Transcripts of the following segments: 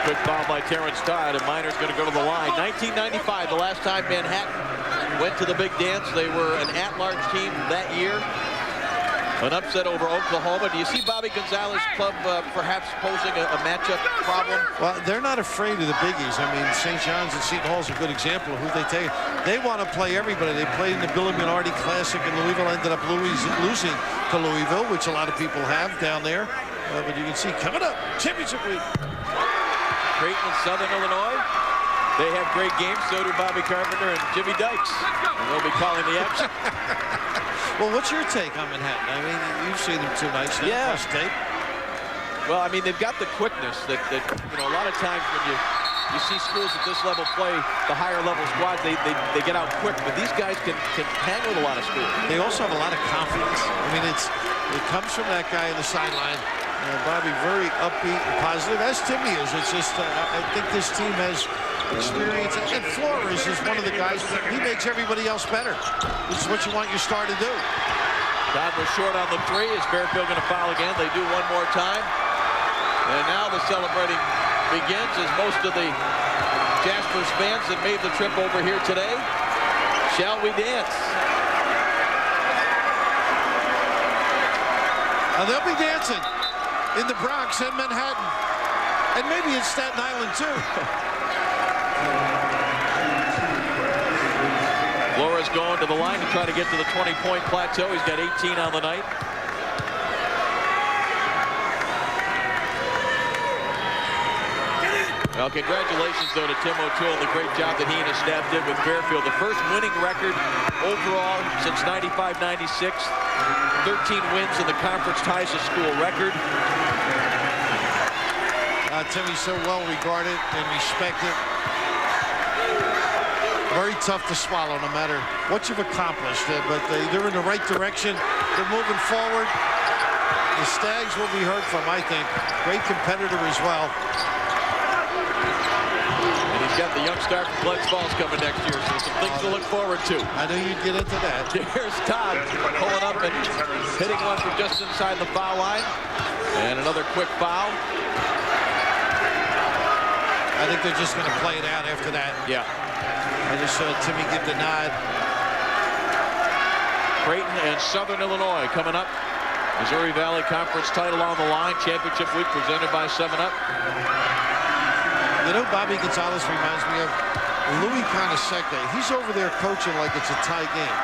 Quick foul by Terrence Todd, and Minor's going to go to the line. 1995, the last time Manhattan went to the big dance. They were an at-large team that year. An upset over Oklahoma. Do you see Bobby Gonzalez's club perhaps posing a matchup problem? Well, they're not afraid of the biggies. I mean, St. John's and Seton Hall is a good example of who they take. They want to play everybody. They played in the Billy Minardi Classic in Louisville, ended up losing to Louisville, which a lot of people have down there. But you can see coming up, championship week. Creighton and Southern Illinois. They have great games. So do Bobby Carpenter and Jimmy Dykes. And they'll be calling the action. Well, what's your take on Manhattan? I mean, you've seen them 2 nights now. Yeah. Plus tape. Well, I mean, they've got the quickness that you know, a lot of times when you see schools at this level play the higher level squads, they get out quick. But these guys can hang with a lot of schools. They also have a lot of confidence. I mean, it comes from that guy in the sideline. Bobby, very upbeat and positive, as Timmy is. It's just, I think this team has experience. And Flores is one of the guys that he makes everybody else better. This is what you want your star to do. Todd was short on the 3. Is Fairfield going to foul again? They do one more time. And now the celebrating begins as most of the Jaspers fans that made the trip over here today. Shall we dance? Now they'll be dancing in the Bronx and Manhattan. And maybe in Staten Island, too. Flores going to the line to try to get to the 20-point plateau. He's got 18 on the night. Well, congratulations, though, to Tim O'Toole and the great job that he and his staff did with Fairfield. The first winning record overall since 95-96. 13 wins in the conference, ties a school record. Timmy's so well regarded and respected. Very tough to swallow no matter what you've accomplished. But they're in the right direction. They're moving forward. The Stags will be heard from, I think. Great competitor as well. And he's got the young star from Glens Falls coming next year, so some things to look forward to. I knew you'd get into that. Here's Todd pulling up and hitting one from just inside the foul line. And another quick foul. I think they're just going to play it out after that. Yeah. I just saw Timmy give the nod. Creighton and Southern Illinois coming up. Missouri Valley Conference title on the line. Championship week presented by 7-Up. You know, Bobby Gonzalez reminds me of Louis Conaseca. He's over there coaching like it's a tie game.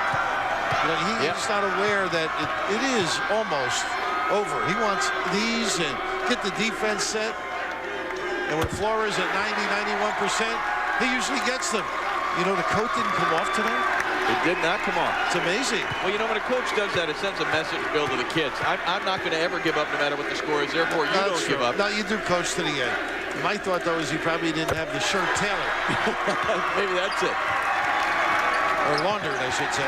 You know, he's not aware that it is almost over. He wants these and get the defense set. And with Flores at 90–91%, he usually gets them. You know, the coat didn't come off today. It did not come off. It's amazing. Well, you know, when a coach does that, it sends a message, Bill, to the kids. I'm not going to ever give up no matter what the score is. Therefore, you don't give up. No, you do coach to the end. My thought, though, is he probably didn't have the shirt tailored. Maybe that's it. Or laundered, I should say.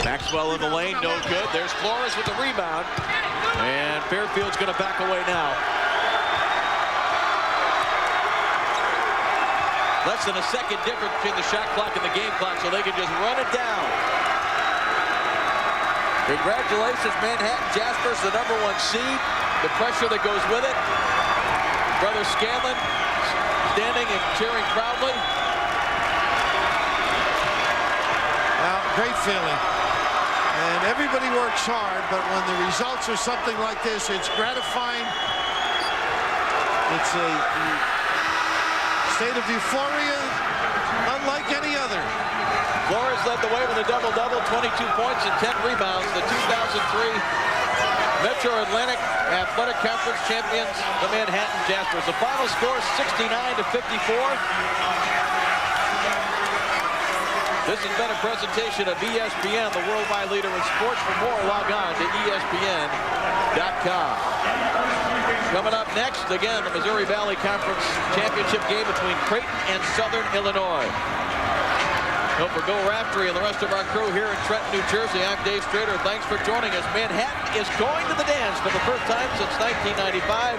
Maxwell in the lane, no good. There's Flores with the rebound. And Fairfield's going to back away now. Less than a second difference between the shot clock and the game clock, so they can just run it down. Congratulations, Manhattan Jaspers, the #1 seed. The pressure that goes with it. Brother Scanlon standing and cheering proudly. Well, great feeling. And everybody works hard, but when the results are something like this, it's gratifying. It's a state of euphoria unlike any other. Flores led the way with a double-double, 22 points and 10 rebounds. The 2003 Metro Atlantic Athletic Conference champions, the Manhattan Jaspers. The final score, 69–54. This has been a presentation of ESPN, the worldwide leader in sports. For more, log on to ESPN.com. Coming up next, again, the Missouri Valley Conference championship game between Creighton and Southern Illinois. Well, for Bill Raftery and the rest of our crew here in Trenton, New Jersey, I'm Dave Strader. Thanks for joining us. Manhattan is going to the dance for the first time since 1995.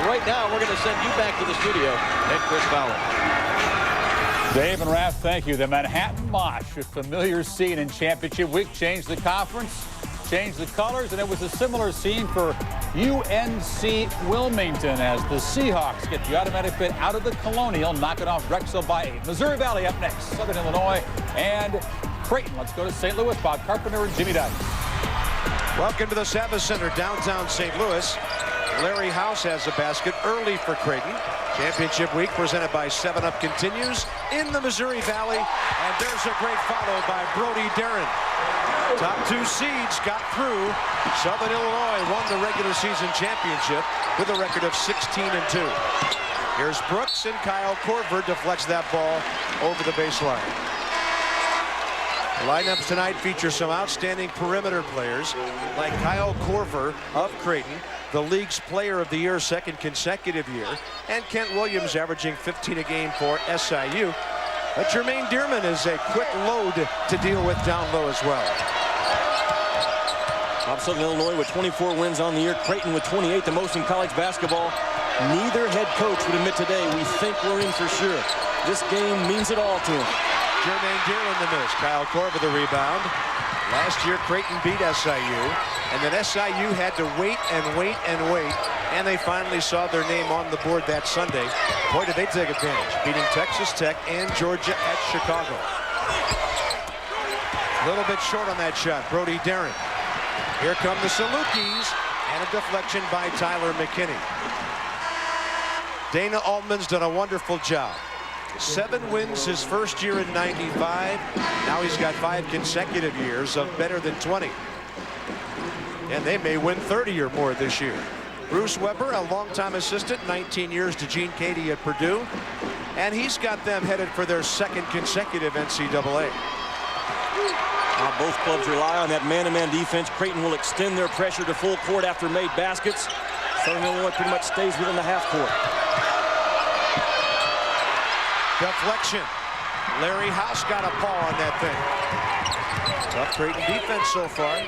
Right now, we're going to send you back to the studio and Chris Fowler. Dave and Raph, thank you. The Manhattan Mosh, a familiar scene in championship week, changed the conference, changed the colors, and it was a similar scene for UNC Wilmington as the Seahawks get the automatic bid out of the Colonial, knocking off Drexel by 8. Missouri Valley up next, Southern Illinois and Creighton. Let's go to St. Louis. Bob Carpenter and Jimmy Dykes. Welcome to the Savvis Center, downtown St. Louis. Larry House has a basket early for Creighton. Championship week presented by 7-Up continues in the Missouri Valley. And there's a great follow by Brody Darren. Top 2 seeds got through. Southern Illinois won the regular season championship with a record of 16-2. Here's Brooks, and Kyle Korver deflects that ball over the baseline. The lineups tonight feature some outstanding perimeter players like Kyle Korver of Creighton, the league's player of the year, second consecutive year, and Kent Williams averaging 15 a game for SIU. But Jermaine Dearman is a quick load to deal with down low as well. Southern Illinois with 24 wins on the year. Creighton with 28, the most in college basketball. Neither head coach would admit today, we think we're in for sure. This game means it all to him. Jermaine Dearman the miss. Kyle Korver the rebound. Last year, Creighton beat SIU, and then SIU had to wait and wait and wait, and they finally saw their name on the board that Sunday. Boy, did they take advantage, beating Texas Tech and Georgia at Chicago. A little bit short on that shot, Brody Darren. Here come the Salukis, and a deflection by Tyler McKinney. Dana Altman's done a wonderful job. 7 wins his first year in '95. Now he's got 5 consecutive years of better than 20. And they may win 30 or more this year. Bruce Weber, a longtime assistant, 19 years to Gene Cady at Purdue. And he's got them headed for their 2nd consecutive NCAA. Both clubs rely on that man-to-man defense. Creighton will extend their pressure to full court after made baskets. Southern Illinois pretty much stays within the half court. Deflection. Larry House got a paw on that thing. Tough Creighton defense so far.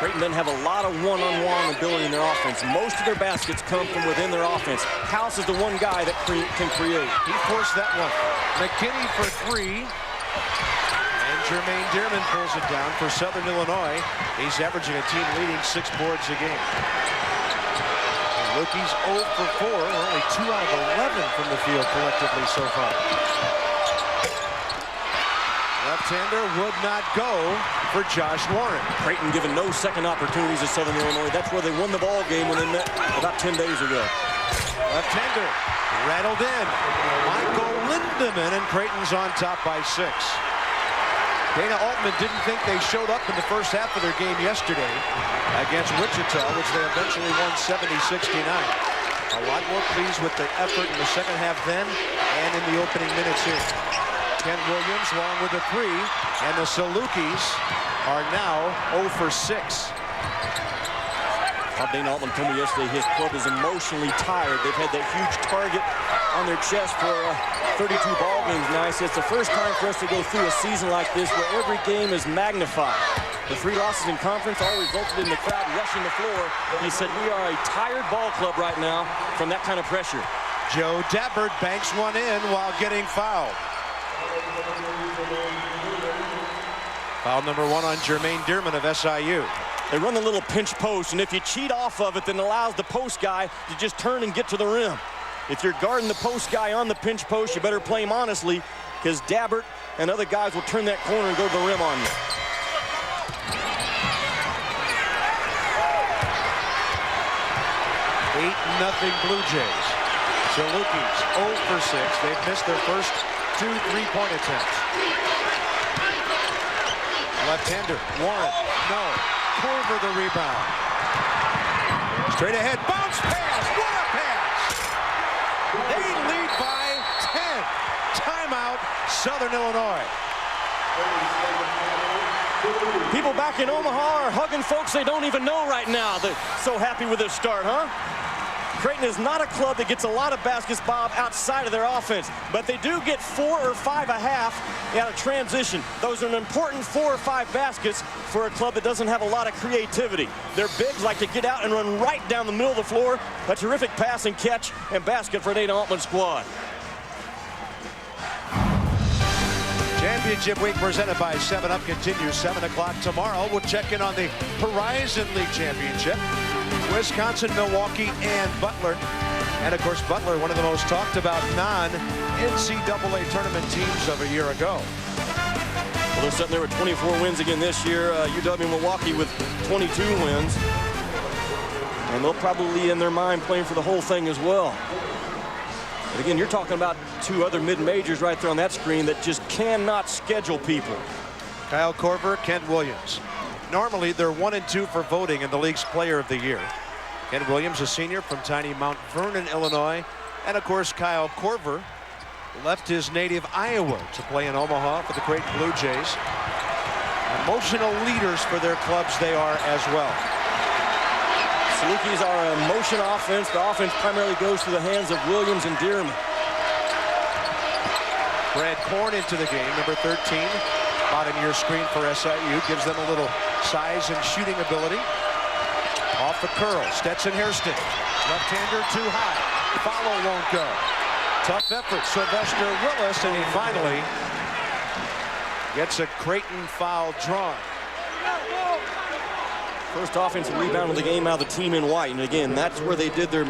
Creighton doesn't have a lot of one-on-one ability in their offense. Most of their baskets come from within their offense. House is the one guy that can create. He forced that one. McKinney for 3. And Jermaine Dearman pulls it down for Southern Illinois. He's averaging a team-leading 6 boards a game. Rookies 0 for 4. We're only 2 out of 11 from the field collectively so far. Left-hander would not go for Josh Warren. Creighton given no second opportunities to Southern Illinois. That's where they won the ball game when they met about 10 days ago. Left-hander rattled in. Michael Lindemann, and Creighton's on top by 6. Dana Altman didn't think they showed up in the first half of their game yesterday against Wichita, which they eventually won 70-69. A lot more pleased with the effort in the second half then and in the opening minutes here. Kent Williams along with a 3, and the Salukis are now 0 for 6. Dana Altman told me yesterday his club is emotionally tired. They've had that huge target on their chest for 32 ball games now. He says it's the first time for us to go through a season like this where every game is magnified. The 3 losses in conference all resulted in the crowd rushing the floor. He said we are a tired ball club right now from that kind of pressure. Joe Dabbert banks one in while getting fouled. Foul number 1 on Jermaine Dearman of SIU. They run the little pinch post, and if you cheat off of it, then it allows the post guy to just turn and get to the rim. If you're guarding the post guy on the pinch post, you better play him honestly, because Dabbert and other guys will turn that corner and go to the rim on you. Nothing Blue Jays. Salukis 0 for 6. They've missed their first 2 3-point attempts. Left-hander, Warren, no. Korver the rebound. Straight ahead, bounce pass, what a pass! They lead by 10. Timeout, Southern Illinois. People back in Omaha are hugging folks they don't even know right now. They're so happy with their start, huh? Creighton is not a club that gets a lot of baskets, Bob, outside of their offense, but they do get 4 or 5 a half out of transition. Those are an important 4 or 5 baskets for a club that doesn't have a lot of creativity. Their bigs like to get out and run right down the middle of the floor. A terrific pass and catch and basket for Dana Altman's squad. Championship week presented by 7-Up continues 7 o'clock tomorrow. We'll check in on the Horizon League Championship. Wisconsin, Milwaukee, and Butler. And of course, Butler, one of the most talked about non-NCAA tournament teams of a year ago. Well, they're sitting there with 24 wins again this year. UW Milwaukee with 22 wins. And they'll probably, in their mind, playing for the whole thing as well. But again, you're talking about two other mid-majors right there on that screen that just cannot schedule people. Kyle Korver, Kent Williams. Normally, they're 1 and 2 for voting in the league's Player of the Year. Kent Williams, a senior from tiny Mount Vernon, Illinois. And of course, Kyle Korver left his native Iowa to play in Omaha for the Creighton Blue Jays. Emotional leaders for their clubs they are as well. Salukis are a motion offense. The offense primarily goes through the hands of Williams and Dearman. Brad Korn into the game, number 13. Bottom year screen for SIU. Gives them a little size and shooting ability. Off the curl, Stetson Hairston. Left-hander too high. Follow won't go. Tough effort, Sylvester Willis, and he finally gets a Creighton foul drawn. First offensive rebound of the game out of the team in white. And again, that's where they did their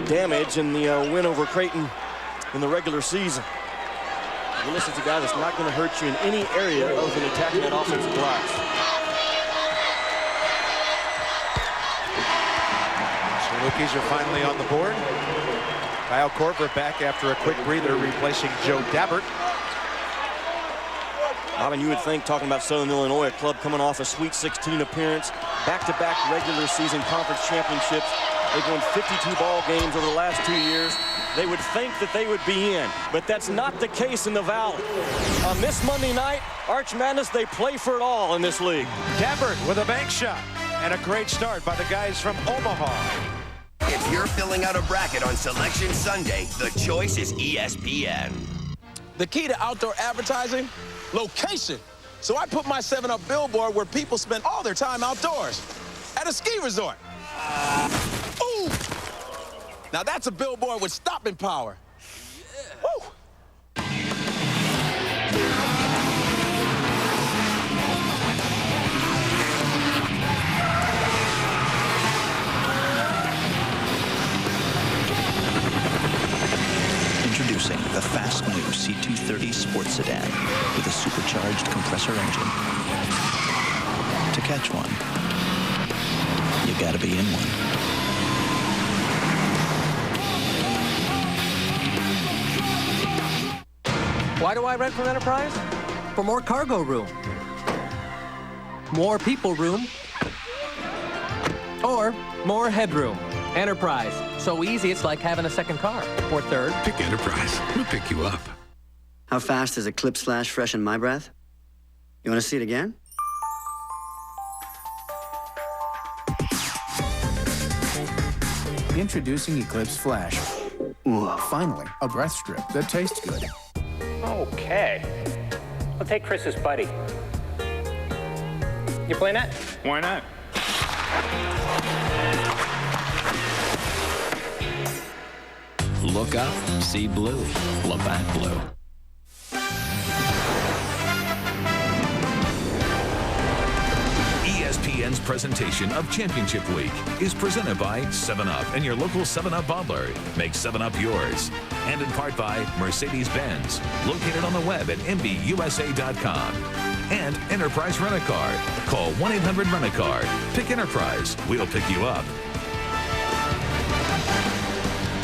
damage in the win over Creighton in the regular season. Willis is a guy that's not going to hurt you in any area other than attacking that offensive glass. Salukis are finally on the board. Kyle Korver back after a quick breather, replacing Joe Dabbert. I mean, you would think, talking about Southern Illinois, a club coming off a Sweet 16 appearance, back-to-back regular season conference championships. They've won 52 ball games over the last 2 years. They would think that they would be in, but that's not the case in the Valley. On this Monday night, Arch Madness, they play for it all in this league. Dabbert with a bank shot, and a great start by the guys from Omaha. If you're filling out a bracket on Selection Sunday, the choice is ESPN. The key to outdoor advertising? Location. So I put my 7-Up billboard where people spend all their time outdoors. At a ski resort. Ooh! Now that's a billboard with stopping power. Yeah. Woo! Introducing the fast new C230 sports sedan with a supercharged compressor engine. To catch one, you gotta be in one. Why do I rent from Enterprise? For more cargo room, more people room, or more headroom. Enterprise. So easy, it's like having a second car. Or third. Pick Enterprise. We'll pick you up. How fast does Eclipse Flash freshen my breath? You want to see it again? Introducing Eclipse Flash. Whoa. Finally, a breath strip that tastes good. Okay. I'll take Chris's buddy. You play net? Why not? Look up, see blue. Labatt Blue. ESPN's presentation of Championship Week is presented by 7-Up and your local 7-Up bottler. Make 7-Up yours. And in part by Mercedes-Benz, located on the web at MBUSA.com. And Enterprise Rent-A-Car. Call 1-800-RENT-A-CAR. Pick Enterprise. We'll pick you up.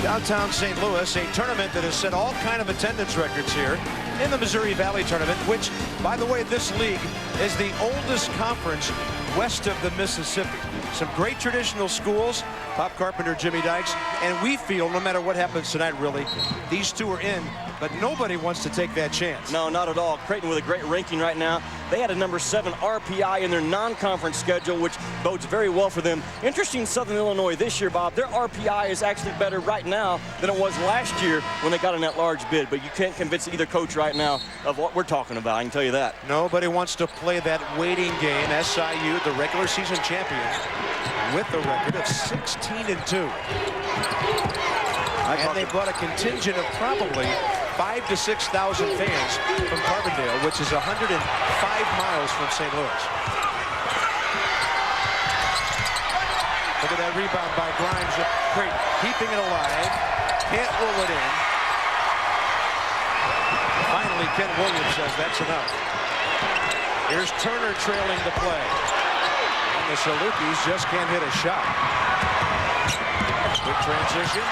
Downtown St. Louis, a tournament that has set all kind of attendance records here in the Missouri Valley Tournament, which, by the way, this league is the oldest conference west of the Mississippi. Some great traditional schools, Pop Carpenter, Jimmy Dykes, and we feel no matter what happens tonight, really, these two are in, but nobody wants to take that chance. No, not at all. Creighton with a great ranking right now. They had a number 7 RPI in their non-conference schedule, which bodes very well for them. Interesting, Southern Illinois this year, Bob, their RPI is actually better right now than it was last year when they got in that large bid, but you can't convince either coach right now of what we're talking about, I can tell you that. Nobody wants to play that waiting game. SIU, the regular season champion, with a record of 16-2. And they brought a contingent of probably 5,000 to 6,000 fans from Carbondale, which is 105 miles from St. Louis. Look at that rebound by Grimes. Great, keeping it alive. Can't roll it in. Finally, Ken Williams says that's enough. Here's Turner trailing the play. And the Salukis just can't hit a shot. Good transition.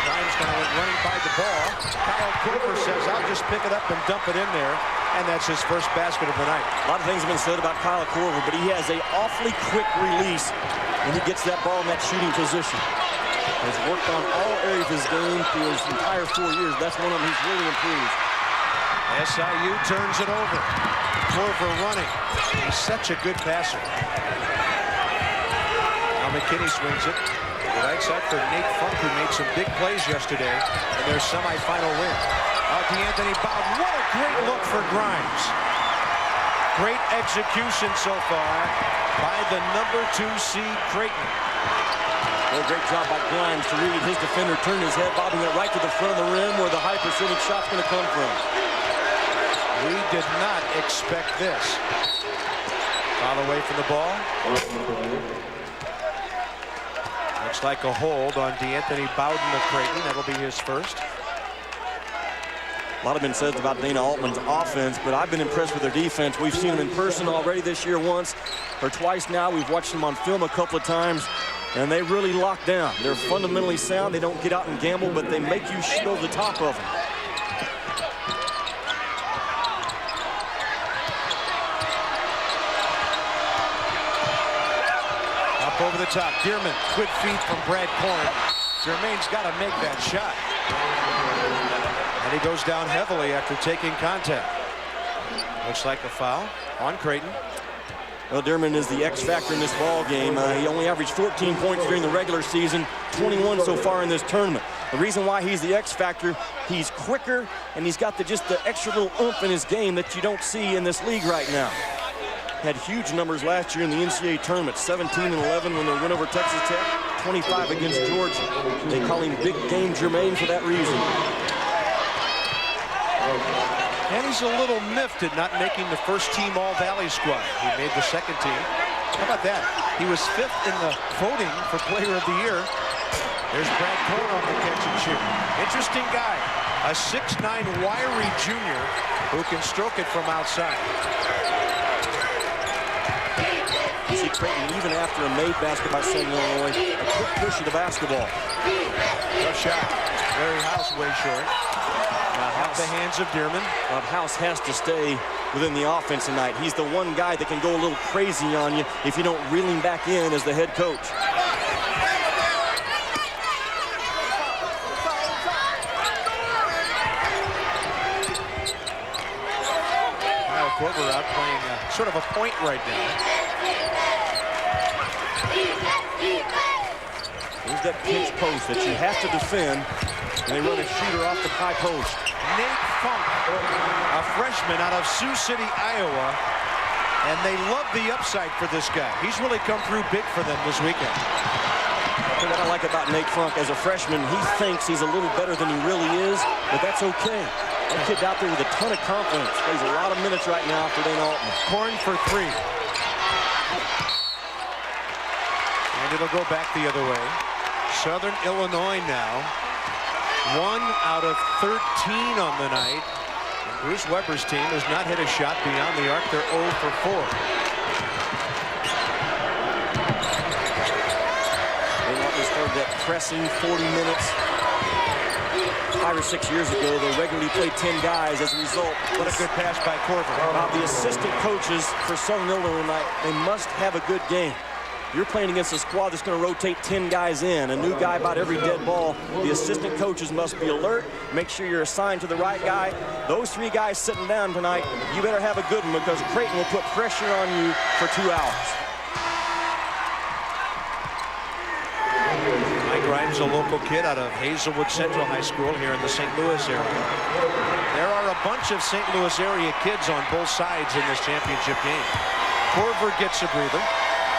Grimes going to went running by the ball. Kyle Korver says, I'll just pick it up and dump it in there. And that's his first basket of the night. A lot of things have been said about Kyle Korver, but he has a awfully quick release when he gets that ball in that shooting position. Has worked on all areas of his game through his entire 4 years. That's one of them he's really improved. SIU turns it over. Korver running. He's such a good passer. Now McKinney swings it. The right side for Nate Funk, who made some big plays yesterday in their semifinal win. DeAnthony Bowden. What a great look for Grimes. Great execution so far by the #2 seed Creighton. Well, great job by Grimes to read his defender, turn his head, bobbing it right to the front of the rim where the high percentage shot's going to come from. We did not expect this. Foul away from the ball. Looks like a hold on DeAnthony Bowden of Creighton. That'll be his first. A lot have been said about Dana Altman's offense, but I've been impressed with their defense. We've seen them in person already this year once or twice now. We've watched them on film a couple of times, and they really lock down. They're fundamentally sound. They don't get out and gamble, but they make you shoot over the top of them. Up over the top. Dearman, good feed from Brad Korn. Jermaine's got to make that shot. And he goes down heavily after taking contact. Looks like a foul on Creighton. Well, Dearman is the X factor in this ball game. He only averaged 14 points during the regular season, 21 so far in this tournament. The reason why he's the X factor, he's quicker, and he's got just the extra little oomph in his game that you don't see in this league right now. Had huge numbers last year in the NCAA tournament, 17 and 11 when they went over Texas Tech, 25 against Georgia. They call him Big Game Jermaine for that reason. And he's a little miffed at not making the first team All-Valley squad. He made the second team. How about that? He was 5th in the voting for Player of the Year. There's Brad Korn on the catch and shoot. Interesting guy. A 6'9" wiry junior who can stroke it from outside. You see Creighton, even after a made basket by Southern Illinois, a quick push of the basketball. Tough shot. Larry House way short. Off the hands of Dearman. House has to stay within the offense tonight. He's the one guy that can go a little crazy on you if you don't reel him back in as the head coach. Kyle Korver out playing sort of a point right now. Here's that pinch post that you have to defend, and they run a shooter off the high post. Nate Funk, a freshman out of Sioux City, Iowa, and they love the upside for this guy. He's really come through big for them this weekend. What I like about Nate Funk, as a freshman, he thinks he's a little better than he really is, but that's okay. That kid's out there with a ton of confidence. Plays a lot of minutes right now for Dana Altman. Korn for 3. And it'll go back the other way. Southern Illinois now. 1 out of 13 on the night. And Bruce Weber's team has not hit a shot beyond the arc. They're 0 for 4. They started that pressing 40 minutes. 5 or 6 years ago, they regularly played 10 guys as a result. What a good pass by Korver. The assistant coaches for Southern Illinois tonight, they must have a good game. You're playing against a squad that's going to rotate 10 guys in, a new guy about every dead ball. The assistant coaches must be alert, make sure you're assigned to the right guy. Those 3 guys sitting down tonight, you better have a good one because Creighton will put pressure on you for 2 hours. Mike Grimes, a local kid out of Hazelwood Central High School here in the St. Louis area. There are a bunch of St. Louis area kids on both sides in this championship game. Korver gets a breather.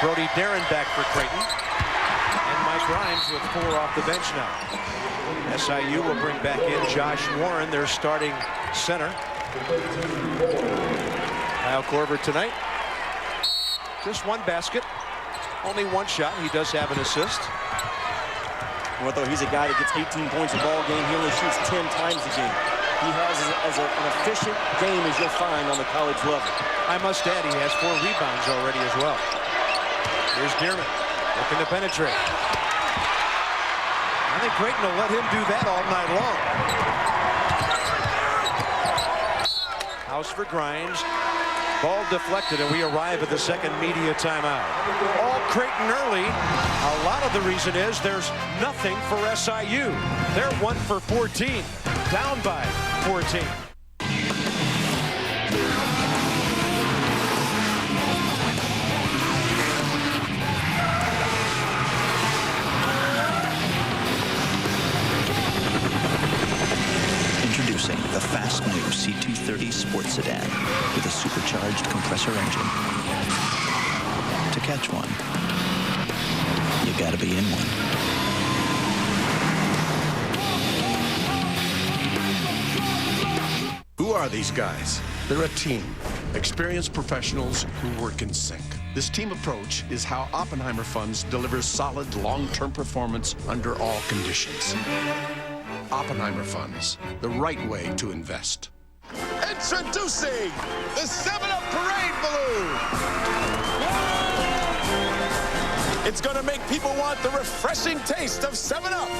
Brody Darren back for Creighton. And Mike Grimes with 4 off the bench now. SIU will bring back in Josh Warren, their starting center. Kyle Korver tonight. Just 1 basket. Only 1 shot. He does have an assist. Well, though, he's a guy that gets 18 points a ball game. He only shoots 10 times a game. He has an efficient game as you'll find on the college level. I must add, he has 4 rebounds already as well. Here's Dearman looking to penetrate. I think Creighton will let him do that all night long. House for Grimes. Ball deflected, and we arrive at the second media timeout. All Creighton early. A lot of the reason is there's nothing for SIU. They're 1 for 14, down by 14. Introducing the fast new C230 sports sedan with a supercharged compressor engine. To catch one, you gotta be in one. Who are these guys? They're a team. Experienced professionals who work in sync. This team approach is how Oppenheimer Funds delivers solid long-term performance under all conditions. Oppenheimer Funds, the right way to invest. Introducing the 7-Up Parade Balloon. It's going to make people want the refreshing taste of 7-Up.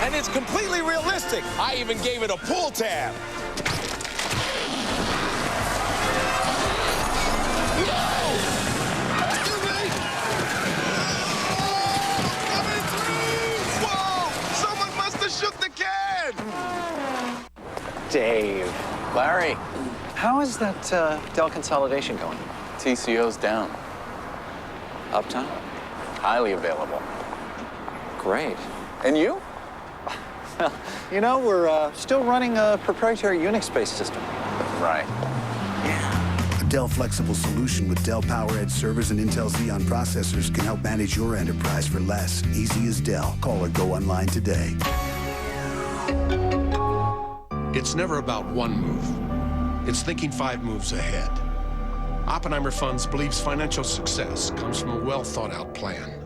And it's completely realistic. I even gave it a pull tab. Shook the can! Dave. Larry. How is that Dell consolidation going? TCO's down. Uptime? Highly available. Great. And you? Well, you know, we're still running a proprietary Unix-based system. Right. A Dell flexible solution with Dell PowerEdge servers and Intel Xeon processors can help manage your enterprise for less. Easy as Dell. Call or go online today. It's never about one move. It's thinking 5 moves ahead. Oppenheimer Funds believes financial success comes from a well-thought-out plan.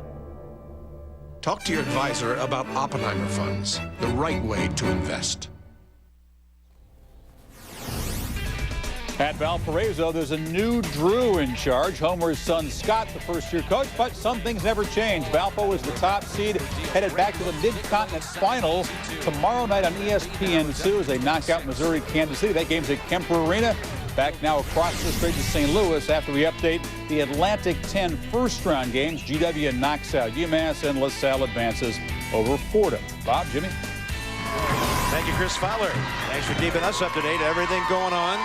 Talk to your advisor about Oppenheimer Funds, the right way to invest. At Valparaiso, there's a new Drew in charge. Homer's son Scott, the first-year coach, but some things never change. Valpo is the top seed, headed back to the Mid-Continent Finals tomorrow night on ESPN2 as they knock out Missouri, Kansas City. That game's at Kemper Arena. Back now across the strait to St. Louis after we update the Atlantic 10 first-round games. GW knocks out UMass and LaSalle advances over Fordham. Bob, Jimmy. Thank you, Chris Fowler. Thanks for keeping us up to date. Everything going on.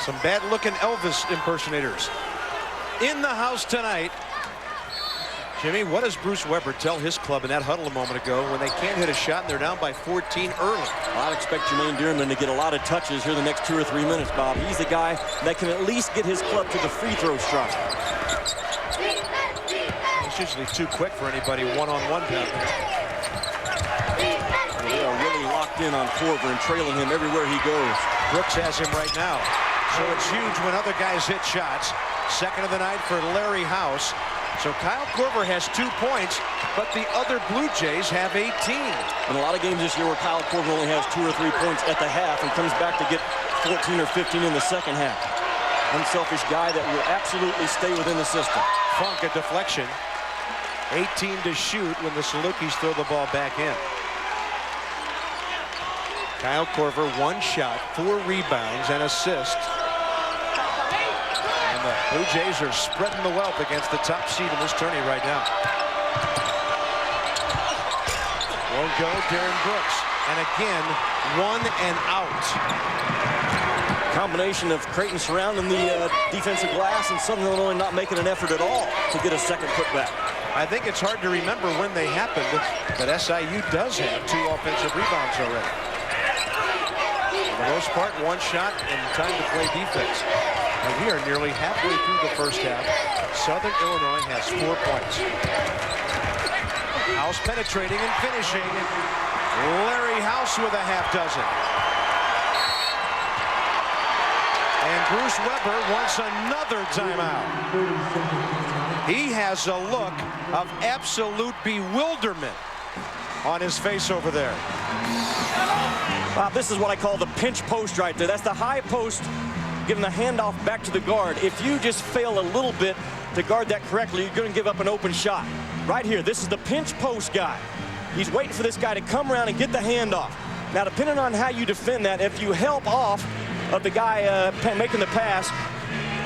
Some bad-looking Elvis impersonators in the house tonight. Jimmy, what does Bruce Weber tell his club in that huddle a moment ago when they can't hit a shot and they're down by 14 early? Well, I'd expect Jermaine Dearman to get a lot of touches here the next 2 or 3 minutes, Bob. He's the guy that can at least get his club to the free throw stripe. He's usually too quick for anybody one-on-one down there. Well, they are really locked in on Korver and trailing him everywhere he goes. Brooks has him right now. So it's huge when other guys hit shots. Second of the night for Larry House. So Kyle Korver has 2 points, but the other Blue Jays have 18. In a lot of games this year where Kyle Korver only has 2 or 3 points at the half and comes back to get 14 or 15 in the second half. Unselfish guy that will absolutely stay within the system. Funk a deflection. 18 to shoot when the Salukis throw the ball back in. Kyle Korver, 1 shot, 4 rebounds, and assists. And the Blue Jays are spreading the wealth against the top seed in this tourney right now. Won't go, Darren Brooks. And again, 1 and out. Combination of Creighton surrounding the defensive glass and Southern Illinois not making an effort at all to get a second putback. I think it's hard to remember when they happened, but SIU does have 2 offensive rebounds already. For the most part, 1 shot and time to play defense. And we are nearly halfway through the first half. Southern Illinois has 4 points. House penetrating and finishing. Larry House with a half dozen. And Bruce Weber wants another timeout. He has a look of absolute bewilderment on his face over there. Bob, this is what I call the pinch post right there. That's the high post giving the handoff back to the guard. If you just fail a little bit to guard that correctly, you're going to give up an open shot. Right here, this is the pinch post guy. He's waiting for this guy to come around and get the handoff. Now, depending on how you defend that, if you help off of the guy making the pass,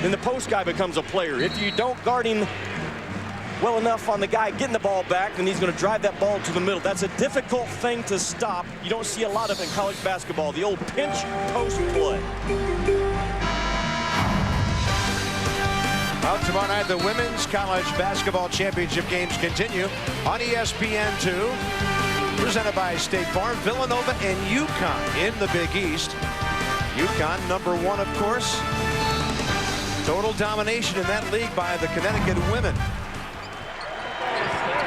then the post guy becomes a player. If you don't guard him well enough on the guy getting the ball back, then he's going to drive that ball to the middle. That's a difficult thing to stop. You don't see a lot of it in college basketball, the old pinch post play. Well, tomorrow night, the Women's College Basketball Championship games continue on ESPN2. Presented by State Farm, Villanova and UConn in the Big East. UConn, #1, of course. Total domination in that league by the Connecticut women.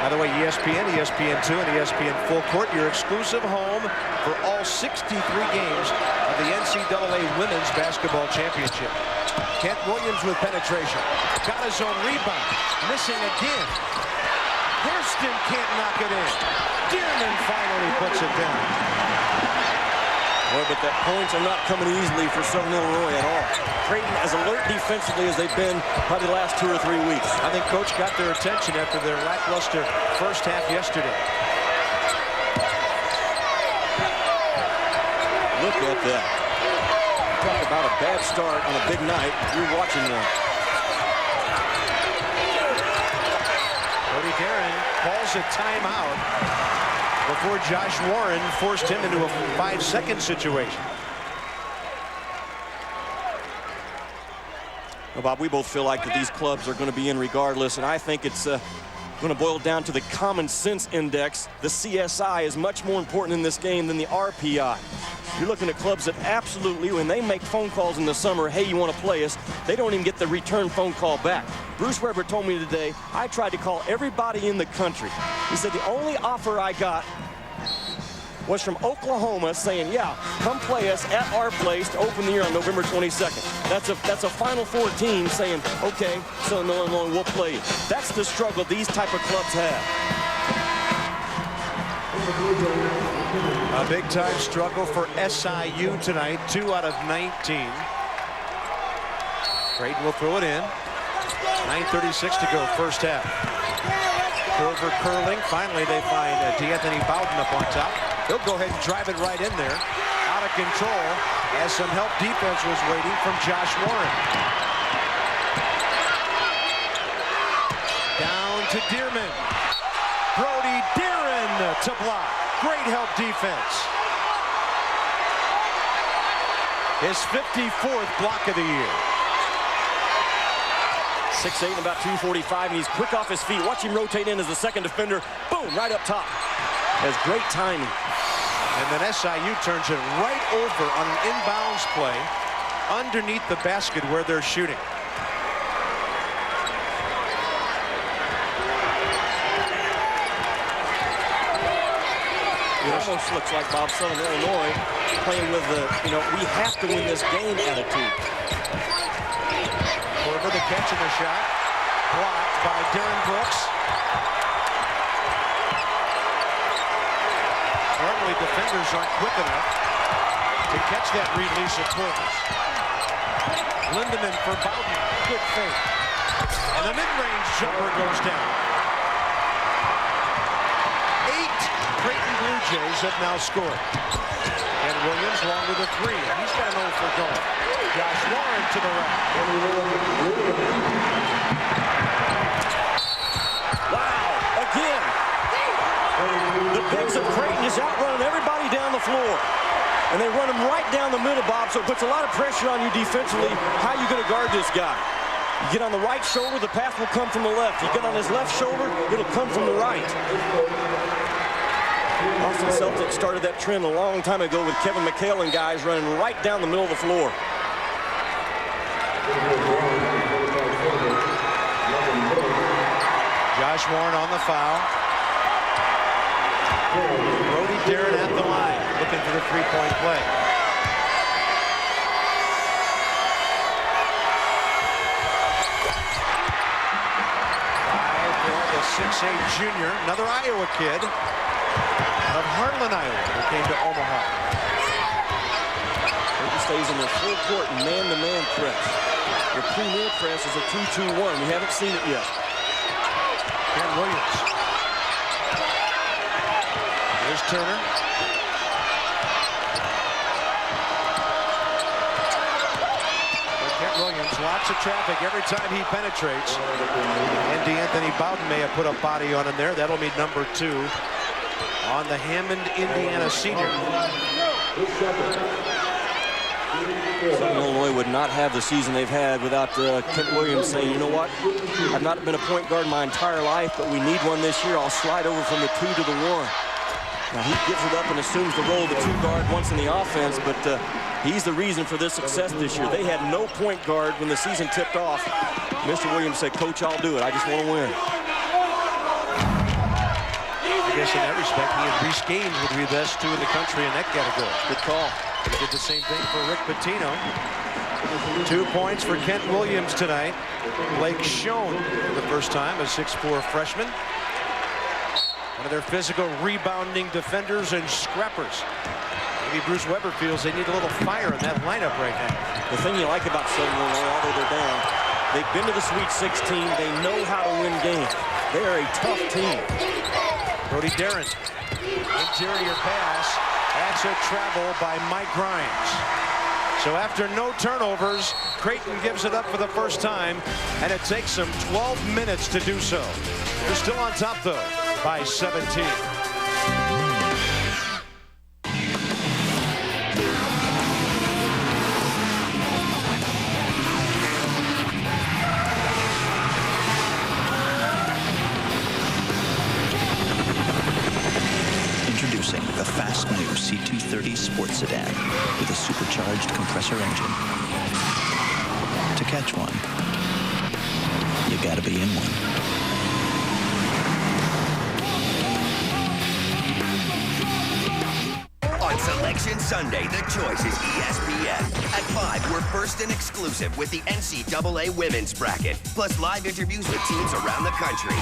By the way, ESPN, ESPN2, and ESPN Full Court, your exclusive home for all 63 games of the NCAA Women's Basketball Championship. Kent Williams with penetration. Got his own rebound. Missing again. Hairston can't knock it in. Dearman finally puts it down. Boy, but the points are not coming easily for Southern Illinois at all. Creighton as alert defensively as they've been probably the last 2 or 3 weeks. I think Coach got their attention after their lackluster first half yesterday. Look at that. Talk about a bad start on a big night. You're watching one. Cody Guerin calls a timeout before Josh Warren forced him into a 5-second situation. Well, Bob, we both feel like that these clubs are going to be in regardless, and I think it's going to boil down to the common sense index. The CSI is much more important in this game than the RPI. You're looking at clubs that absolutely, when they make phone calls in the summer, hey, you want to play us, they don't even get the return phone call back. Bruce Weber told me today, I tried to call everybody in the country. He said the only offer I got was from Oklahoma saying, yeah, come play us at our place to open the year on November 22nd. That's a Final Four team saying, okay, Southern Illinois, we'll play you. That's the struggle these type of clubs have. A big-time struggle for SIU tonight, 2 out of 19. Creighton will throw it in. 9:36 to go, first half. Corver curling. Finally, they find D'Anthony Bowden up on top. He'll go ahead and drive it right in there. Out of control as some help defense was waiting from Josh Warren. Down to Dearman. Brody Dearen to block. Great help defense. His 54th block of the year. 6'8" and about 245, and he's quick off his feet. Watch him rotate in as the second defender. Boom, right up top. Has great timing. And then SIU turns it right over on an inbounds play underneath the basket where they're shooting. It almost looks like Bob Southern Illinois playing with the, we have to win this game attitude. Corver the catch and the shot. Blocked by Darren Brooks. Normally defenders aren't quick enough to catch that release of Corvus. Lindemann for Bowden. Good fake. And the mid-range jumper goes down. 8 Creighton Blue Jays have now scored. And Williams along with a 3. And he's got an 0 for going. Josh Warren to the right. Wow, again. The bigs of Creighton is outrunning everybody down the floor. And they run him right down the middle, Bob, so it puts a lot of pressure on you defensively. How are you going to guard this guy? You get on the right shoulder, the pass will come from the left. You get on his left shoulder, it'll come from the right. Austin Celtics started that trend a long time ago with Kevin McHale and guys running right down the middle of the floor. Josh Warren on the foul. Brody Darren at the line, looking for the three-point play. The 6'8" junior, another Iowa kid of Harlan, Iowa, who came to Omaha. He stays in the full court man-to-man press. The premier press is a 2-2-1. We haven't seen it yet. Ken Williams. Here's Turner. Ken Williams, lots of traffic every time he penetrates. And D'Anthony Bowden may have put a body on him there. That'll be number 2 on the Hammond, Indiana senior. Southern Illinois would not have the season they've had without Kent Williams saying, you know what, I've not been a point guard my entire life, but we need one this year. I'll slide over from the 2 to the 1. Now he gives it up and assumes the role of the 2 guard once in the offense, but he's the reason for this success this year. They had no point guard when the season tipped off. Mr. Williams said, Coach, I'll do it. I just want to win. I guess in that respect, he and Reese Gaines would be the best 2 in the country in that category. Good call. He did the same thing for Rick Pitino. 2 points for Kent Williams tonight. Blake Schoen for the first time, a 6'4" freshman. One of their physical rebounding defenders and scrappers. Maybe Bruce Weber feels they need a little fire in that lineup right now. The thing you like about Southern Illinois, although they're down, they've been to the Sweet 16. They know how to win games. They are a tough team. Brody Darren, interior pass. That's a travel by Mike Grimes. So after no turnovers, Creighton gives it up for the first time, and it takes them 12 minutes to do so. They're still on top, though, by 17. Introducing the fast new C230 sports sedan with a supercharged compressor engine. To catch one, you gotta be in one. On Selection Sunday, the choice is ESPN. At 5, we're first and exclusive with the NCAA Women's Bracket, plus live interviews with teams around the country.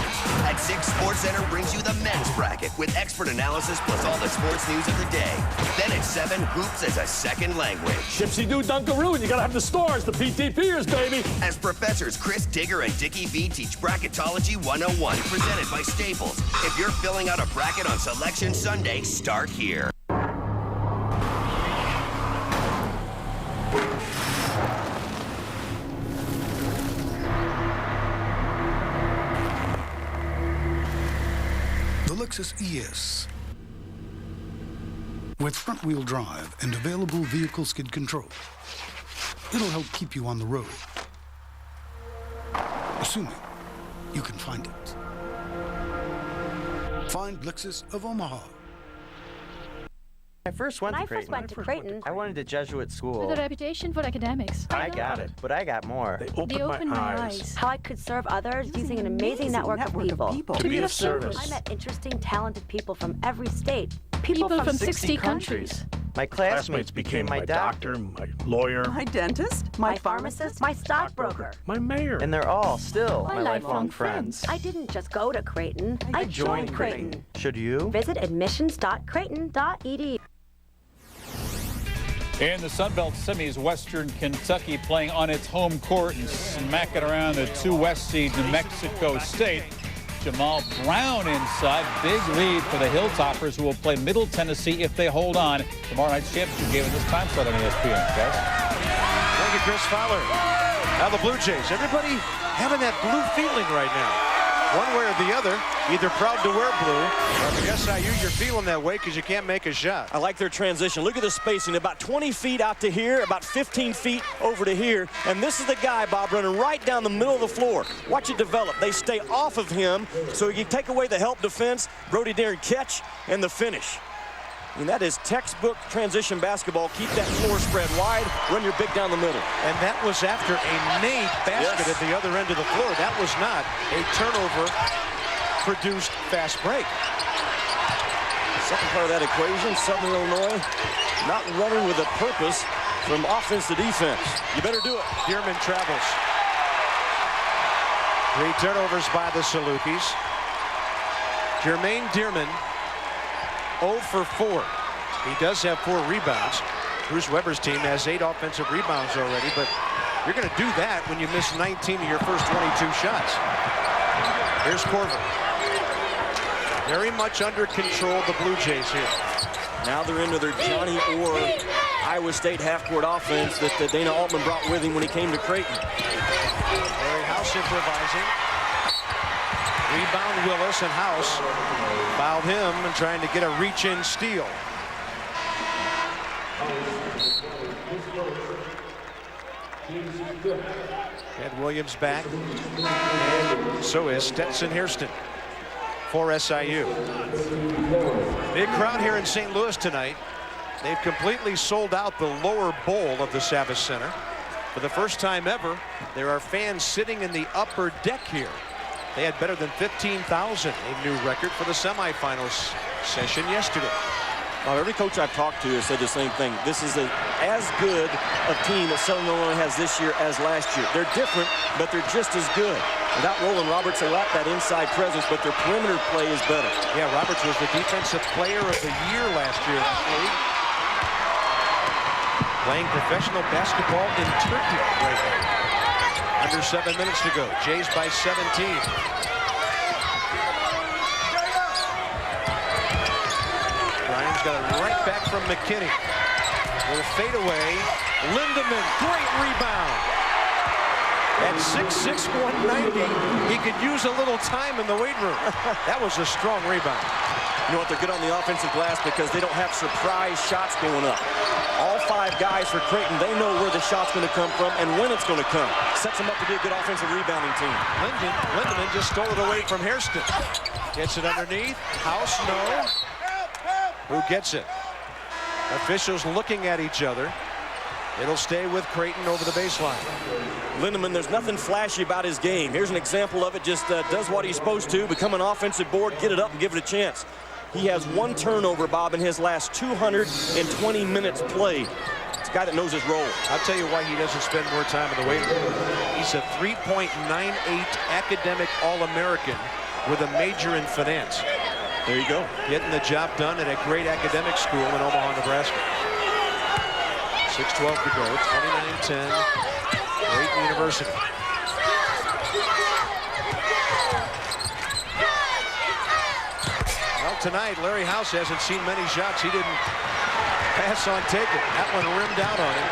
At 6, SportsCenter brings you the Men's Bracket with expert analysis plus all the sports news of the day. Then at 7, Hoops as a second language. Gypsy-doo Dunkaroo, you gotta have the stars, the PTPers, baby! As professors Chris Digger and Dickie V teach Bracketology 101, presented by Staples. If you're filling out a bracket on Selection Sunday, start here. Lexus ES. With front-wheel drive and available vehicle skid control, it'll help keep you on the road. Assuming you can find it. Find Lexus of Omaha. I first went to Creighton. I wanted a Jesuit school. With a reputation for academics. I got it, but I got more. They opened my eyes. How I could serve others using an amazing network of people. To be of service. I met interesting, talented people from every state. People from 60 countries. My classmates became my doctor, my lawyer, my dentist, my pharmacist, my stockbroker, my mayor. And they're all still my lifelong friends. I didn't just go to Creighton. I joined Creighton. Should you? Visit admissions.creighton.edu. In the Sun Belt semis, Western Kentucky playing on its home court and smacking around the 2 West seed New Mexico State. Jamal Brown inside. Big lead for the Hilltoppers, who will play Middle Tennessee if they hold on. Tomorrow night's championship game at this time start on ESPN, guys. Thank you, Chris Fowler. Now the Blue Jays. Everybody having that blue feeling right now. One way or the other, either proud to wear blue, or if you're SIU, you're feeling that way because you can't make a shot. I like their transition. Look at the spacing. About 20 feet out to here, about 15 feet over to here. And this is the guy, Bob, running right down the middle of the floor. Watch it develop. They stay off of him so he can take away the help defense. Brody Darren catch and the finish. I mean, that is textbook transition basketball. Keep that floor spread wide, run your big down the middle. And that was after a made basket at the other end of the floor. That was not a turnover-produced fast break. Second part of that equation, Southern Illinois not running with a purpose from offense to defense. You better do it. Dearman travels. 3 turnovers by the Salukis. Jermaine Dearman 0 for 4. He does have 4 rebounds. Bruce Weber's team has 8 offensive rebounds already, but you're going to do that when you miss 19 of your first 22 shots. Here's Corver. Very much under control, the Blue Jays here. Now they're into their Johnny Orr Iowa State half-court offense that Dana Altman brought with him when he came to Creighton. Larry House improvising. Rebound Willis, and House fouled him and trying to get a reach-in steal. Ed Williams back, and so is Stetson Hairston for SIU. Big crowd here in St. Louis tonight. They've completely sold out the lower bowl of the Savas Center. For the first time ever, there are fans sitting in the upper deck here. They had better than 15,000, a new record for the semifinals session yesterday. Well, every coach I've talked to has said the same thing. This is as good a team that Southern Illinois has this year as last year. They're different, but they're just as good. Without Roland Roberts, they lack that inside presence, but their perimeter play is better. Yeah, Roberts was the defensive player of the year last year in this league. Playing professional basketball in Turkey right now. Under 7 minutes to go. Jays by 17. Ryan's got it right back from McKinney. Little fadeaway. Lindemann, great rebound. At 6'6", 190, he could use a little time in the weight room. That was a strong rebound. You know what? They're good on the offensive glass because they don't have surprise shots going up. All 5 guys for Creighton, they know where the shot's going to come from and when it's going to come. Sets them up to be a good offensive rebounding team. Lindemann just stole it away from Hairston. Gets it underneath. House, no. Who gets it? Officials looking at each other. It'll stay with Creighton over the baseline. Lindemann, there's nothing flashy about his game. Here's an example of it. Just does what he's supposed to, become an offensive board, get it up and give it a chance. He has 1 turnover, Bob, in his last 220 minutes played. It's a guy that knows his role. I'll tell you why he doesn't spend more time in the weight room. He's a 3.98 academic All-American with a major in finance. There you go. Getting the job done at a great academic school in Omaha, Nebraska. 6:12 to go, 29-10, Creighton University. Well, tonight, Larry House hasn't seen many shots. He didn't pass on taking. That one rimmed out on him.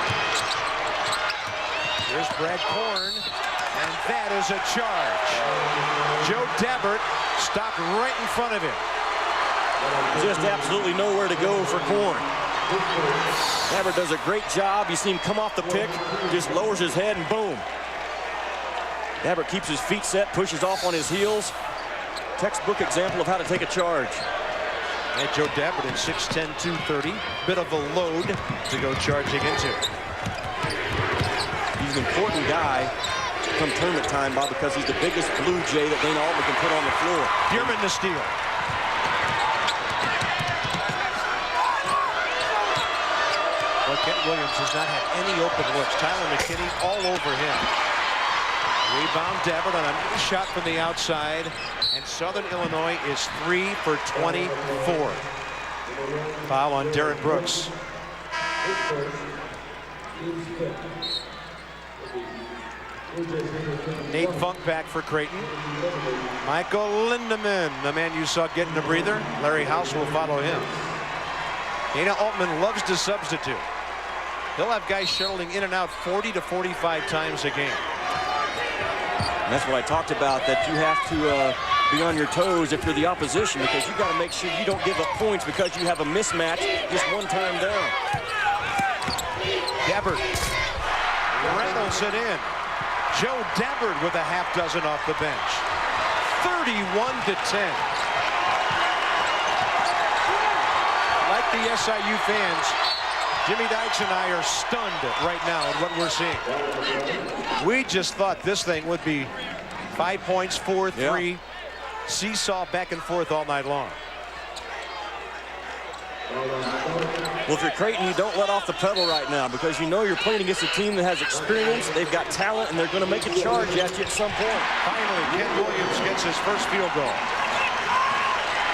Here's Brad Korn, and that is a charge. Joe Dabbert stopped right in front of him. Just absolutely nowhere to go for Korn. Dabbert does a great job. You see him come off the pick, just lowers his head, and boom. Dabbert keeps his feet set, pushes off on his heels. Textbook example of how to take a charge. And Joe Dabbert in 6'10", 230. Bit of a load to go charging into. He's an important guy come tournament time, Bob, because he's the biggest Blue Jay that Dana Altman can put on the floor. Dearman the steal. Kent Williams has not had any open looks. Tyler McKinney all over him. Rebound Dabbert on a nice shot from the outside. And Southern Illinois is 3 for 24. Foul on Darren Brooks. Nate Funk back for Creighton. Michael Lindemann, the man you saw getting a breather. Larry House will follow him. Dana Altman loves to substitute. He'll have guys shuttling in and out 40 to 45 times a game. And that's what I talked about, that you have to be on your toes if you're the opposition, because you've got to make sure you don't give up points because you have a mismatch just one time down. Dabbert rattles it in. Joe Dabbert with a half dozen off the bench. 31 to 10. like the SIU fans, Jimmy Dykes and I are stunned right now at what we're seeing. We just thought this thing would be 5 points, 4-3, seesaw back and forth all night long. Well, if you're Creighton, you don't let off the pedal right now because you know you're playing against a team that has experience, they've got talent, and they're going to make a charge at you at some point. Finally, Ken Williams gets his first field goal.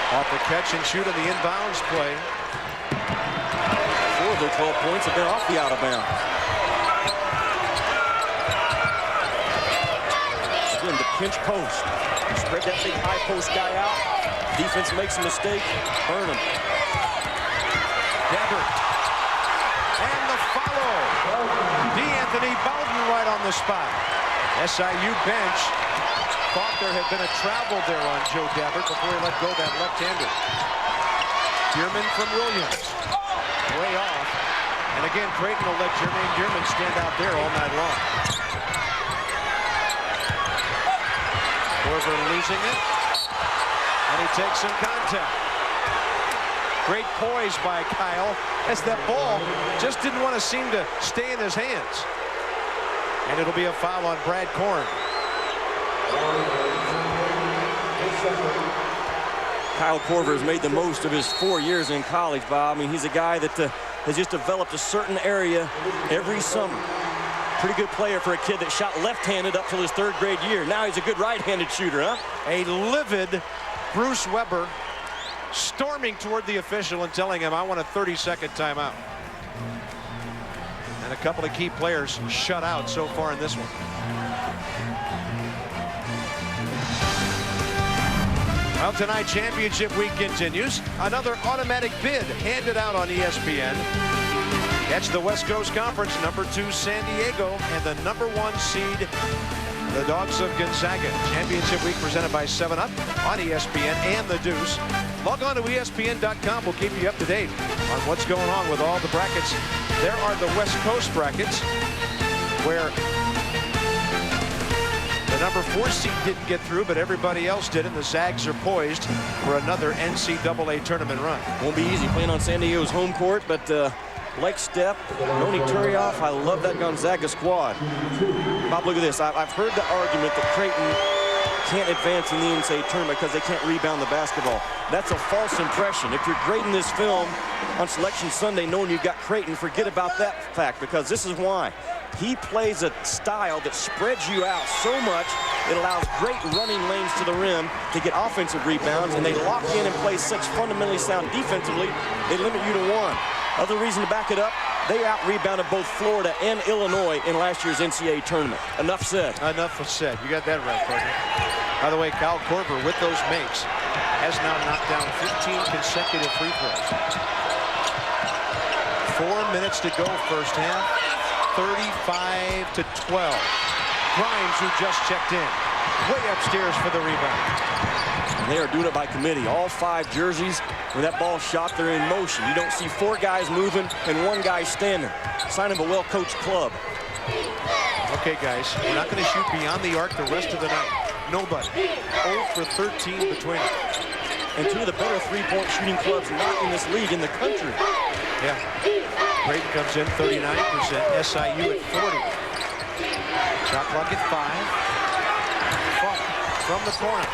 Off the catch and shoot on the inbounds play. 4 of their 12 points have been off the out of bounds. Again, the pinch post. Spread that big high post guy out. Defense makes a mistake. Burn him. Gabbert. And the follow. D'Anthony Bowden right on the spot. SIU bench thought there had been a travel there on Joe Gabbert before he let go that left-hander. Dearman from Williams. Way off. And again, Creighton will let Jermaine Dearman stand out there all night long. Korver losing it. And he takes some contact. Great poise by Kyle as that ball just didn't want to seem to stay in his hands. And it'll be a foul on Brad Korn. Kyle Korver has made the most of his 4 years in college, Bob. I mean, he's a guy that has just developed a certain area every summer. Pretty good player for a kid that shot left-handed up till his 3rd grade year. Now he's a good right-handed shooter, huh? A livid Bruce Weber storming toward the official and telling him, I want a 30-second timeout. And a couple of key players shut out so far in this one. Well, tonight, championship week continues. Another automatic bid handed out on ESPN. Catch the West Coast Conference, #2 San Diego, and the #1 seed, the Dogs of Gonzaga. Championship week presented by 7-Up on ESPN and the Deuce. Log on to ESPN.com. We'll keep you up to date on what's going on with all the brackets. There are the West Coast brackets where the #4 seed didn't get through, but everybody else did, and the Zags are poised for another NCAA tournament run. Won't be easy playing on San Diego's home court, but Blake Stepp, Noni Turioff, I love that Gonzaga squad. Bob, look at this. I've heard the argument that Creighton can't advance in the NCAA tournament because they can't rebound the basketball. That's a false impression. If you're grading this film on Selection Sunday knowing you've got Creighton, forget about that fact, because this is why. He plays a style that spreads you out so much it allows great running lanes to the rim to get offensive rebounds, and they lock in and play such fundamentally sound defensively, they limit you to 1. Other reason to back it up, they out-rebounded both Florida and Illinois in last year's NCAA tournament. Enough said. Enough said. You got that right, partner. By the way, Kyle Korver, with those makes, has now knocked down 15 consecutive free throws. 4 minutes to go first half. 35-12. Grimes, who just checked in, way upstairs for the rebound. And they are doing it by committee. All 5 jerseys, when that ball's shot, they're in motion. You don't see 4 guys moving and 1 guy standing. Sign of a well-coached club. Okay, guys, we're not going to shoot beyond the arc the rest of the night. Nobody. 0 for 13 between them. And 2 of the better three-point shooting clubs not in this league in the country. Yeah. Creighton comes in 39%, SIU at 40. Shot clock at 5. Funk from the corner.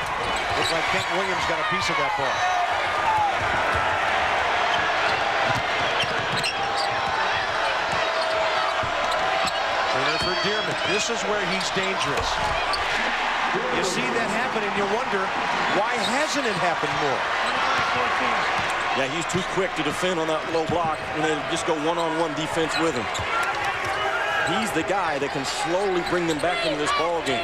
Looks like Kent Williams got a piece of that ball. Winner for Dearman. This is where he's dangerous. You see that happen and you wonder, why hasn't it happened more? Yeah, he's too quick to defend on that low block, and then just go one-on-one defense with him. He's the guy that can slowly bring them back into this ball game.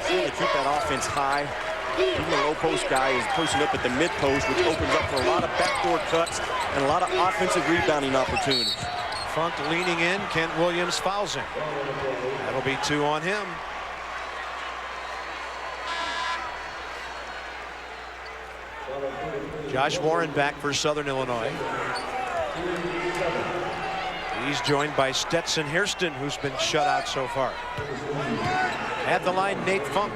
See, they keep that offense high. Even the low post guy is pushing up at the mid post, which opens up for a lot of backdoor cuts and a lot of offensive rebounding opportunities. Funk leaning in. Kent Williams fouls him. That'll be 2 on him. Josh Warren back for Southern Illinois. He's joined by Stetson Hairston, who's been shut out so far. At the line, Nate Funk.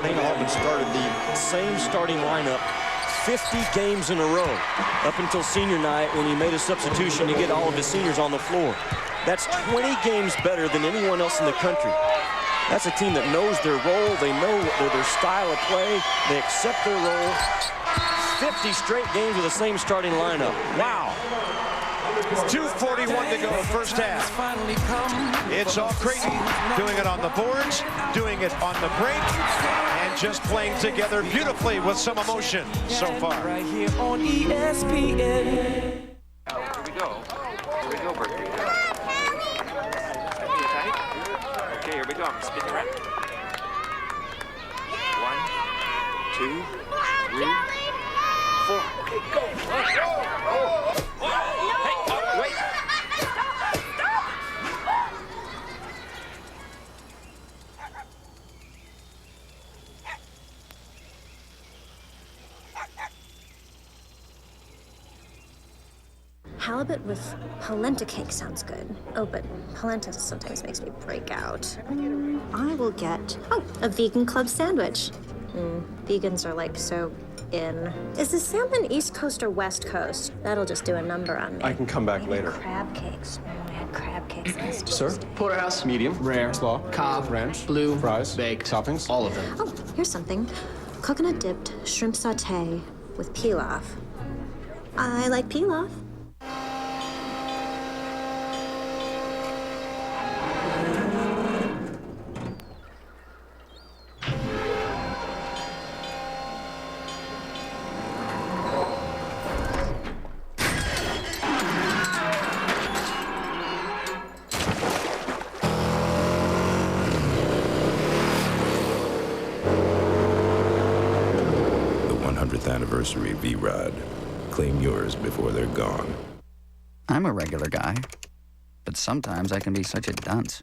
Nate Altman started the same starting lineup 50 games in a row up until senior night when he made a substitution to get all of his seniors on the floor. That's 20 games better than anyone else in the country. That's a team that knows their role. They know their style of play. They accept their role. 50 straight games with the same starting lineup. Wow. 2:41 to go, first half. It's all Creighton doing it on the boards, doing it on the break, and just playing together beautifully with some emotion so far. Right here on ESPN. Here we go. Here we go, Berkeley. Okay, here we go. I'm spinning around. 1, 2, 3, 4. Okay, go. Hey, wait. Halibut with polenta cake sounds good. Oh, but polenta sometimes makes me break out. I will get, a vegan club sandwich. Vegans are like so in. Is the salmon East Coast or West Coast? That'll just do a number on me. I can come back later. Crab cakes. I had crab cakes last Sir? Tuesday. Porterhouse. Medium. Rare. Slaw. Cobb. Ranch. Blue. Fries. Baked. Toppings. All of them. Oh, here's something. Coconut dipped shrimp sauté with pilaf. I like pilaf. Anniversary V-Rod. Claim yours before they're gone. I'm a regular guy, but sometimes I can be such a dunce.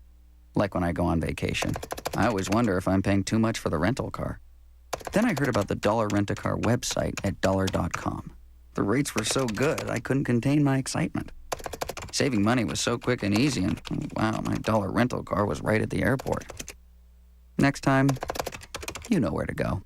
Like when I go on vacation. I always wonder if I'm paying too much for the rental car. Then I heard about the Dollar Rent-A-Car website at dollar.com. The rates were so good, I couldn't contain my excitement. Saving money was so quick and easy, and wow, my Dollar rental car was right at the airport. Next time, you know where to go.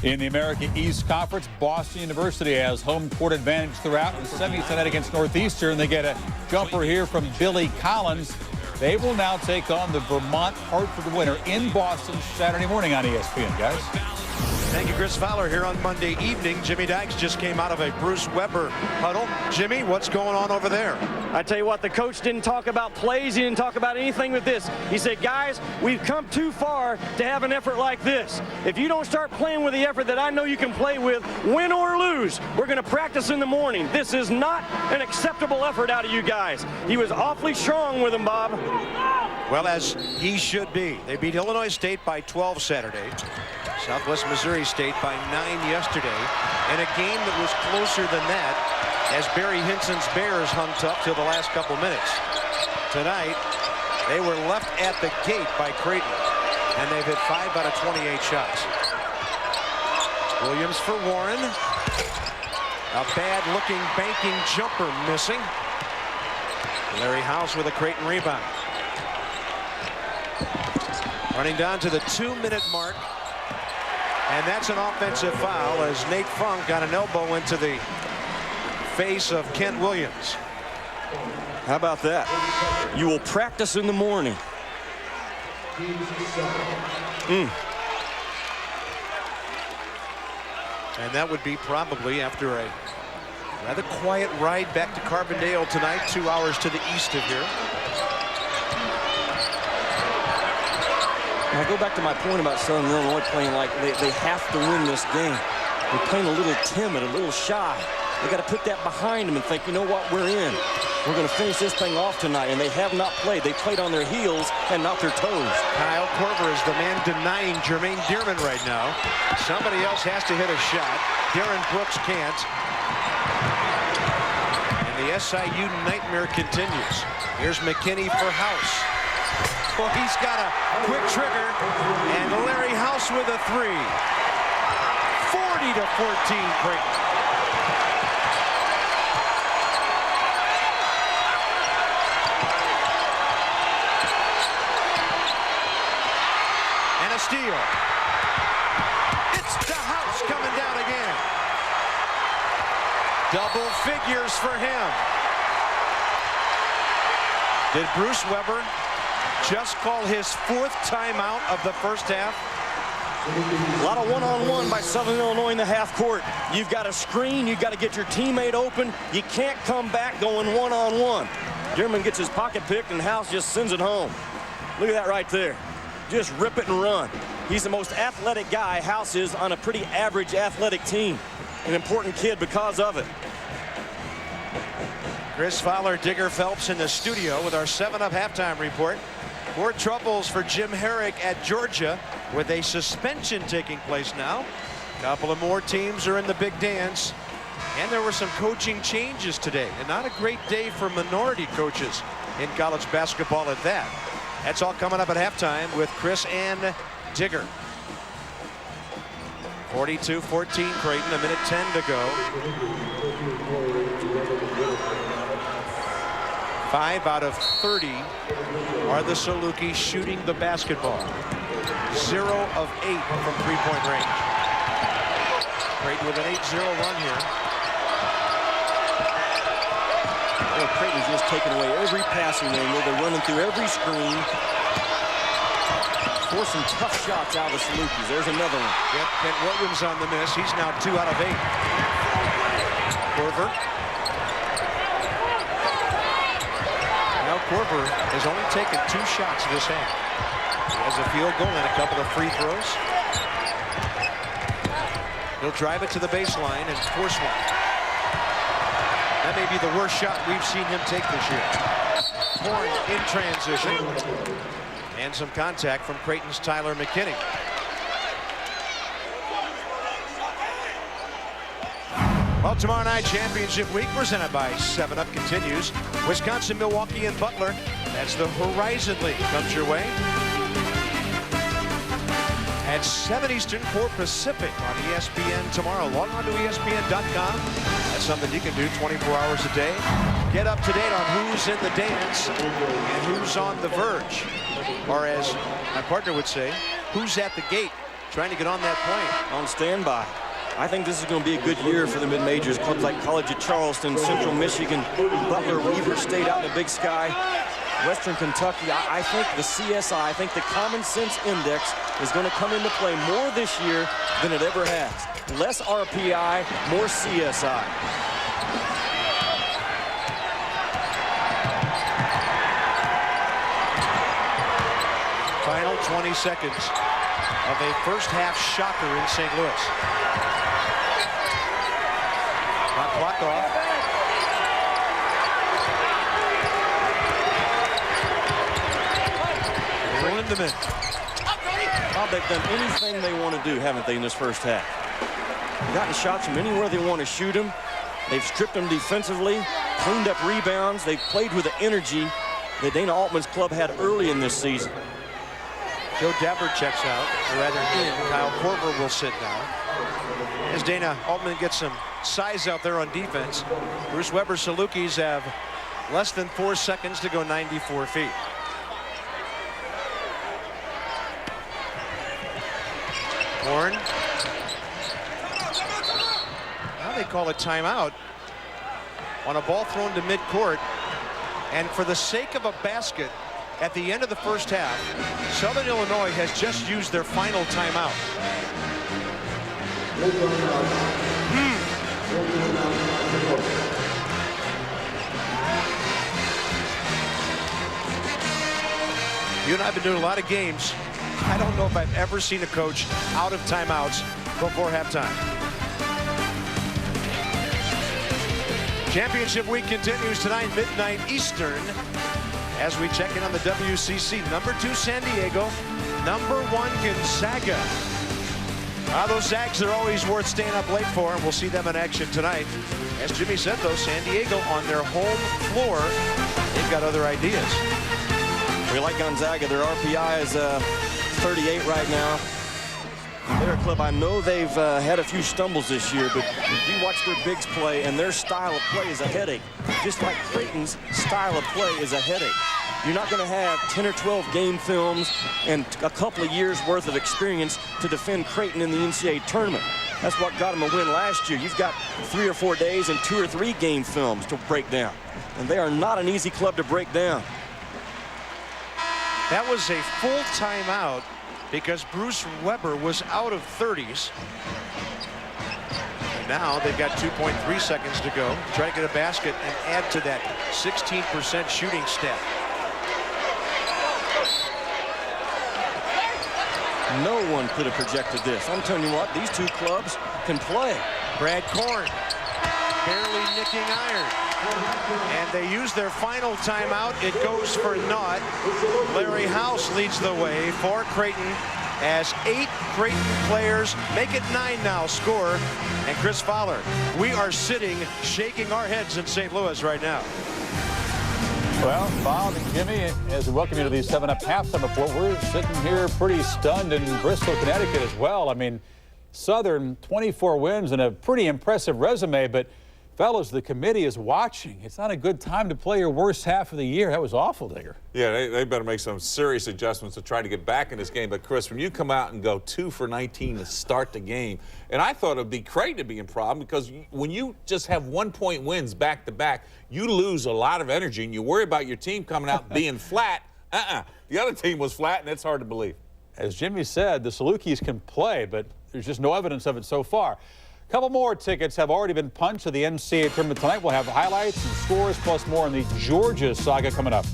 In the America East Conference, Boston University has home court advantage throughout. In the semis tonight against Northeastern, they get a jumper here from Billy Collins. They will now take on the Vermont Hartford winner in Boston Saturday morning on ESPN, guys. Thank you, Chris Fowler, here on Monday evening. Jimmy Dykes just came out of a Bruce Weber huddle. Jimmy, what's going on over there? I tell you what, the coach didn't talk about plays. He didn't talk about anything with this. He said, guys, we've come too far to have an effort like this. If you don't start playing with the effort that I know you can play with, win or lose, we're going to practice in the morning. This is not an acceptable effort out of you guys. He was awfully strong with him, Bob. Well, as he should be. They beat Illinois State by 12 Saturday. Southwest Missouri State by 9 yesterday. And a game that was closer than that as Barry Hinson's Bears hung tough till the last couple minutes. Tonight, they were left at the gate by Creighton, and they've hit 5 out of 28 shots. Williams for Warren. A bad-looking banking jumper missing. Larry House with a Creighton rebound. Running down to the 2-minute mark. And that's an offensive foul as Nate Funk got an elbow into the face of Kent Williams. How about that? You will practice in the morning. And that would be probably after a rather quiet ride back to Carbondale tonight, 2 hours to the east of here. I go back to my point about Southern Illinois playing like they have to win this game. They're playing a little timid, a little shy. They got to put that behind them and think, you know what, we're in. We're going to finish this thing off tonight, and they have not played. They played on their heels and not their toes. Kyle Korver is the man denying Jermaine Dearman right now. Somebody else has to hit a shot. Darren Brooks can't. And the SIU nightmare continues. Here's McKinney for House. Well, he's got a quick trigger, and Larry House House with a three. 40-14 Creighton. And a steal. It's the House coming down again. Double figures for him. Did Bruce Weber just call his 4th timeout of the first half? A lot of one-on-one by Southern Illinois in the half court. You've got to screen. You've got to get your teammate open. You can't come back going one-on-one. German gets his pocket picked, and House just sends it home. Look at that right there. Just rip it and run. He's the most athletic guy House is on a pretty average athletic team. An important kid because of it. Chris Fowler, Digger Phelps in the studio with our 7-Up halftime report. More troubles for Jim Herrick at Georgia with a suspension taking place now. A couple of more teams are in the big dance. And there were some coaching changes today. And not a great day for minority coaches in college basketball at that. That's all coming up at halftime with Chris and Digger. 42-14 Creighton, 1:10 to go. 5 out of 30 are the Salukis shooting the basketball. 0 of 8 from three-point range. Creighton with an 8-0 run here. Well, Creighton's just taking away every passing angle. They're running through every screen. Forcing tough shots out of the Salukis. There's another one. Yep, Kent Williams on the miss. He's now 2 out of 8. Korver. Now Korver has only taken 2 shots this half. He has a field goal and a couple of free throws. He'll drive it to the baseline and force one. That may be the worst shot we've seen him take this year. Horn in transition. And some contact from Creighton's Tyler McKinney. Well, tomorrow night, championship week presented by 7-Up continues. Wisconsin, Milwaukee, and Butler. That's the Horizon League. Comes your way at 7 Eastern, 4 Pacific on ESPN tomorrow. Log on to ESPN.com. That's something you can do 24 hours a day. Get up to date on who's in the dance and who's on the verge. Or as my partner would say, who's at the gate trying to get on that plane. On standby. I think this is going to be a good year for the mid-majors. Clubs like College of Charleston, Central Michigan, Butler, Weber State out in the Big Sky, Western Kentucky. I think the CSI, I think the Common Sense Index is going to come into play more this year than it ever has. Less RPI, more CSI. Final 20 seconds of a first half shocker in St. Louis. Clock off. Rolling them in. Well, they've done anything they want to do, haven't they, in this first half? They've gotten shots from anywhere they want to shoot them. They've stripped them defensively, cleaned up rebounds. They've played with the energy that Dana Altman's club had early in this season. Joe Dapper checks out, or rather in. Kyle Korver will sit down. As Dana Altman gets some size out there on defense, Bruce Weber Salukis have less than 4 seconds to go 94 feet. Horn. Now they call a timeout on a ball thrown to midcourt. And for the sake of a basket at the end of the first half, Southern Illinois has just used their final timeout. You and I have been doing a lot of games. I don't know if I've ever seen a coach out of timeouts before halftime. Championship week continues tonight, midnight Eastern, as we check in on the WCC. Number 2, San Diego. Number 1, Gonzaga. Those Zags are always worth staying up late for, and we'll see them in action tonight. As Jimmy said, though, San Diego on their home floor, they've got other ideas. We like Gonzaga. Their RPI is 38 right now. They're a club, I know they've had a few stumbles this year, but you watch their bigs play, and their style of play is a headache. Just like Creighton's style of play is a headache. You're not going to have 10 or 12 game films and a couple of years worth of experience to defend Creighton in the NCAA tournament. That's what got them a win last year. You've got 3 or 4 days and 2 or 3 game films to break down. And they are not an easy club to break down. That was a full timeout because Bruce Weber was out of 30s. And now they've got 2.3 seconds to go. Try to get a basket and add to that 16% shooting stat. No one could have projected this. I'm telling you what, these two clubs can play. Brad Korn barely nicking iron. And they use their final timeout. It goes for naught. Larry House leads the way for Creighton as 8 Creighton players make it 9 now score. And Chris Fowler, we are sitting shaking our heads in St. Louis right now. Well, Bob and Jimmy, as we welcome you to the 7-Up halftime report, we're sitting here pretty stunned in Bristol, Connecticut as well. I mean, Southern, 24 wins and a pretty impressive resume, but fellas, the committee is watching. It's not a good time to play your worst half of the year. That was awful, Digger. Yeah, they better make some serious adjustments to try to get back in this game. But, Chris, when you come out and go 2 for 19 to start the game, and I thought it would be Creighton to be in problem because when you just have 1-point wins back-to-back, you lose a lot of energy, and you worry about your team coming out being flat. The other team was flat, and it's hard to believe. As Jimmy said, the Salukis can play, but there's just no evidence of it so far. A couple more tickets have already been punched to the NCAA tournament tonight. We'll have highlights and scores plus more in the Georgia saga coming up.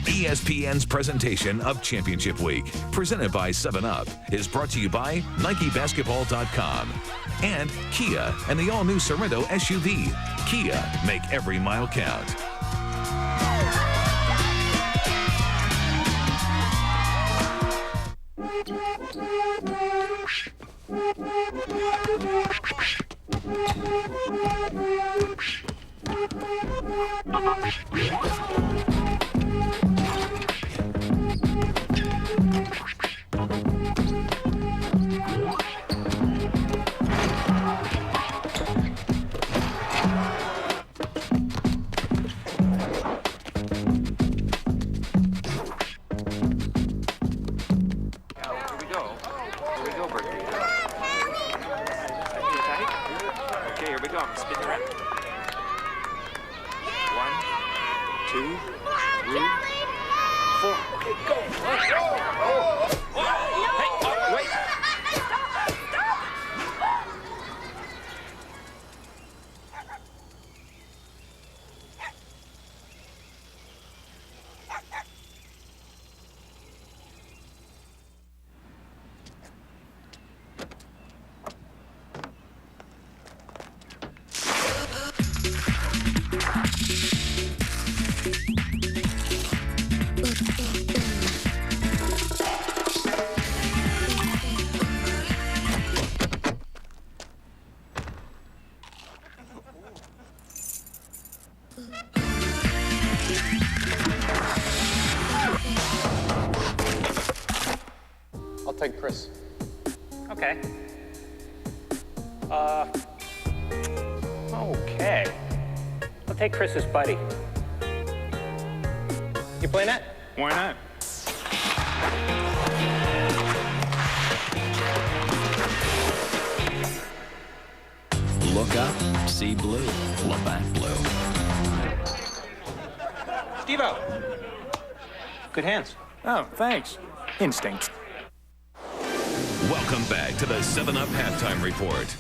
ESPN's presentation of Championship Week, presented by 7-Up, is brought to you by NikeBasketball.com and Kia and the all-new Sorrento SUV. Kia, make every mile count. Take Chris. Okay. Okay. I'll take Chris's buddy. You play net? Why not? Look up, see blue, look back blue. Steve-O. Good hands. Oh, thanks. Instinct. Welcome back to the 7-Up halftime report.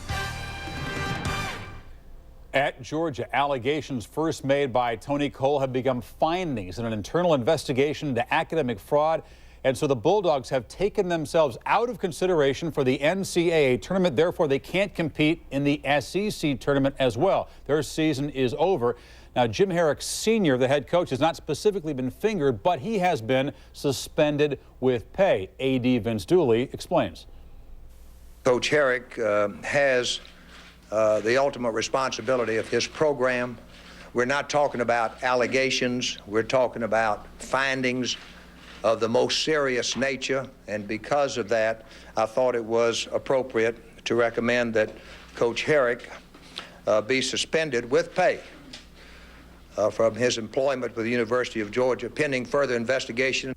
At Georgia, allegations first made by Tony Cole have become findings in an internal investigation into academic fraud. And so the Bulldogs have taken themselves out of consideration for the NCAA tournament. Therefore, they can't compete in the SEC tournament as well. Their season is over. Now, Jim Herrick Sr., the head coach, has not specifically been fingered, but he has been suspended with pay. AD Vince Dooley explains. Coach Herrick has the ultimate responsibility of his program. We're not talking about allegations. We're talking about findings of the most serious nature, and because of that, I thought it was appropriate to recommend that Coach Herrick be suspended with pay from his employment with the University of Georgia, pending further investigation.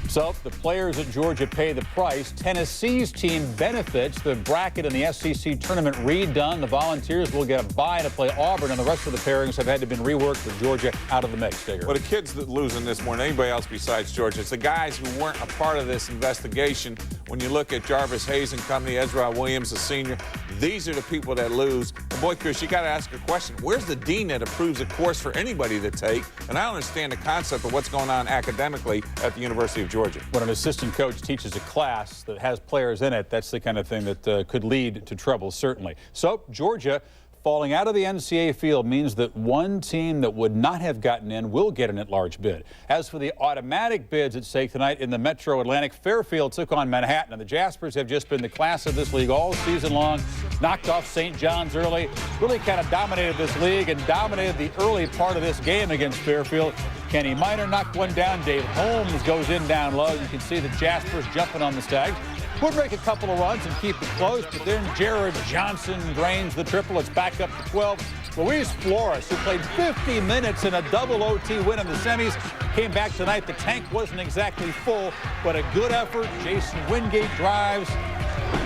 So the players at Georgia pay the price. Tennessee's team benefits. The bracket in the SEC tournament redone. The Volunteers will get a bye to play Auburn, and the rest of the pairings have had to been reworked with Georgia out of the mix. Digger. Well, the kids that losing this more than anybody else besides Georgia, it's the guys who weren't a part of this investigation. When you look at Jarvis Hayes and company, Ezra Williams, a senior, these are the people that lose. And boy, Chris, you got to ask a question. Where's the dean that approves a course for anybody to take? And I don't understand the concept of what's going on academically at the University of Georgia. When an assistant coach teaches a class that has players in it, that's the kind of thing that could lead to trouble, certainly. So Georgia falling out of the NCAA field means that one team that would not have gotten in will get an at-large bid. As for the automatic bids at stake tonight in the Metro Atlantic, Fairfield took on Manhattan, and the Jaspers have just been the class of this league all season long. Knocked off St. John's early, really kind of dominated this league and dominated the early part of this game against Fairfield. Kenny Minor knocked one down. Dave Holmes goes in down low. You can see the Jaspers jumping on the Stags. Would make a couple of runs and keep it close, but then Jared Johnson drains the triple. It's back up to 12. Luis Flores, who played 50 minutes in a double OT win in the semis, came back tonight. The tank wasn't exactly full, but a good effort. Jason Wingate drives,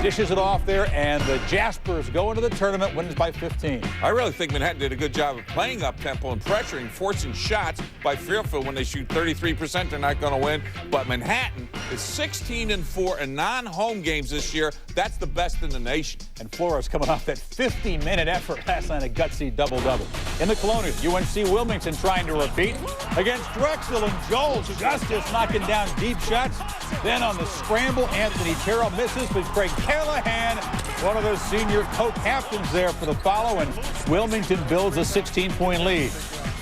dishes it off there, and the Jaspers go into the tournament, wins by 15. I really think Manhattan did a good job of playing up tempo and pressuring, forcing shots by Fairfield. When they shoot 33%, they're not going to win. But Manhattan is 16-4 in non-home games this year. That's the best in the nation. And Flores coming off that 50-minute effort last night, a gutsy double-double. In the Colonial, UNC Wilmington trying to repeat against Drexel, and Joel Justice knocking down deep shots. Then on the scramble, Anthony Terrell misses, but Craig Callahan, one of those senior co-captains there for the follow, and Wilmington builds a 16-point lead.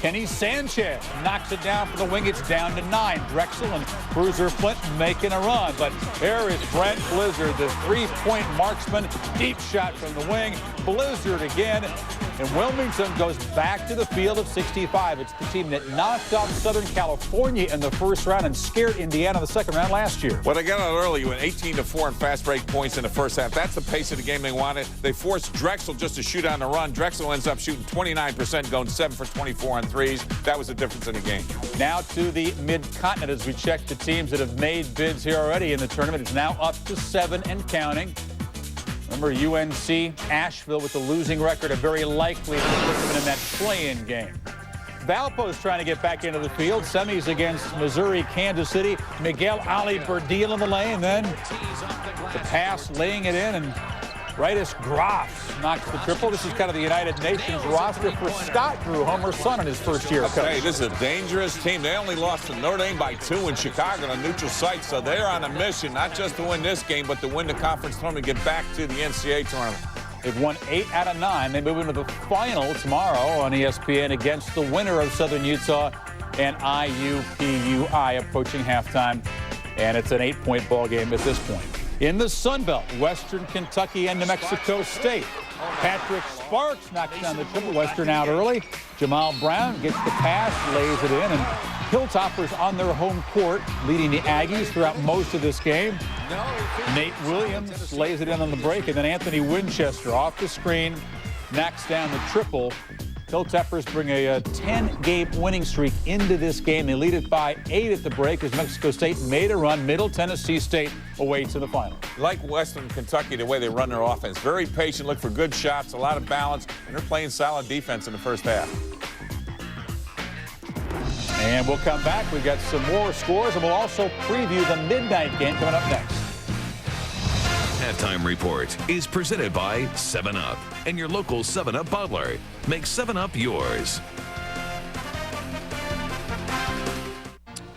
Kenny Sanchez knocks it down for the wing. It's down to 9. Drexel and Bruiser Flint making a run. But there is Brent Blizzard, the three-point marksman. Deep shot from the wing. Blizzard again. And Wilmington goes back to the field of 65. It's the team that knocked off Southern California in the first round and scared Indiana in the second round last year. Well, they got out early. You went 18-4 in fast break points in the first half. That's the pace of the game they wanted. They forced Drexel just to shoot on the run. Drexel ends up shooting 29%, going 7 for 24 on threes. That was the difference in the game. Now to the mid-continent as we check the teams that have made bids here already in the tournament. It's now up to 7 and counting. Remember, UNC Asheville with the losing record are very likely to put them in that play-in game. Valpo's trying to get back into the field. Semis against Missouri, Kansas City. Miguel Ali Burdil in the lane. Then the pass, laying it in, and Rightus Groffs knocks the triple. This is kind of the United Nations roster for Scott Drew, Homer's son in his first year of coaching. Hey, this is a dangerous team. They only lost to Notre Dame by 2 in Chicago on a neutral site, so they're on a mission, not just to win this game, but to win the conference tournament and get back to the NCAA tournament. They've won 8 out of 9. They move into the final tomorrow on ESPN against the winner of Southern Utah and IUPUI, approaching halftime, and it's an 8-point ball game at this point. In the Sun Belt, Western Kentucky and New Mexico State. Patrick Sparks knocks down the triple. Western out early. Jamal Brown gets the pass, lays it in, and Hilltoppers on their home court, leading the Aggies throughout most of this game. Nate Williams lays it in on the break, and then Anthony Winchester off the screen knocks down the triple. Hilltoppers bring a 10-game winning streak into this game. They lead it by 8 at the break as Mexico State made a run. Middle Tennessee State awaits in the final. Like Western Kentucky, the way they run their offense. Very patient, look for good shots, a lot of balance, and they're playing solid defense in the first half. And we'll come back. We've got some more scores, and we'll also preview the midnight game coming up next. Halftime Report is presented by 7-Up and your local 7-Up bottler. Make 7-Up yours.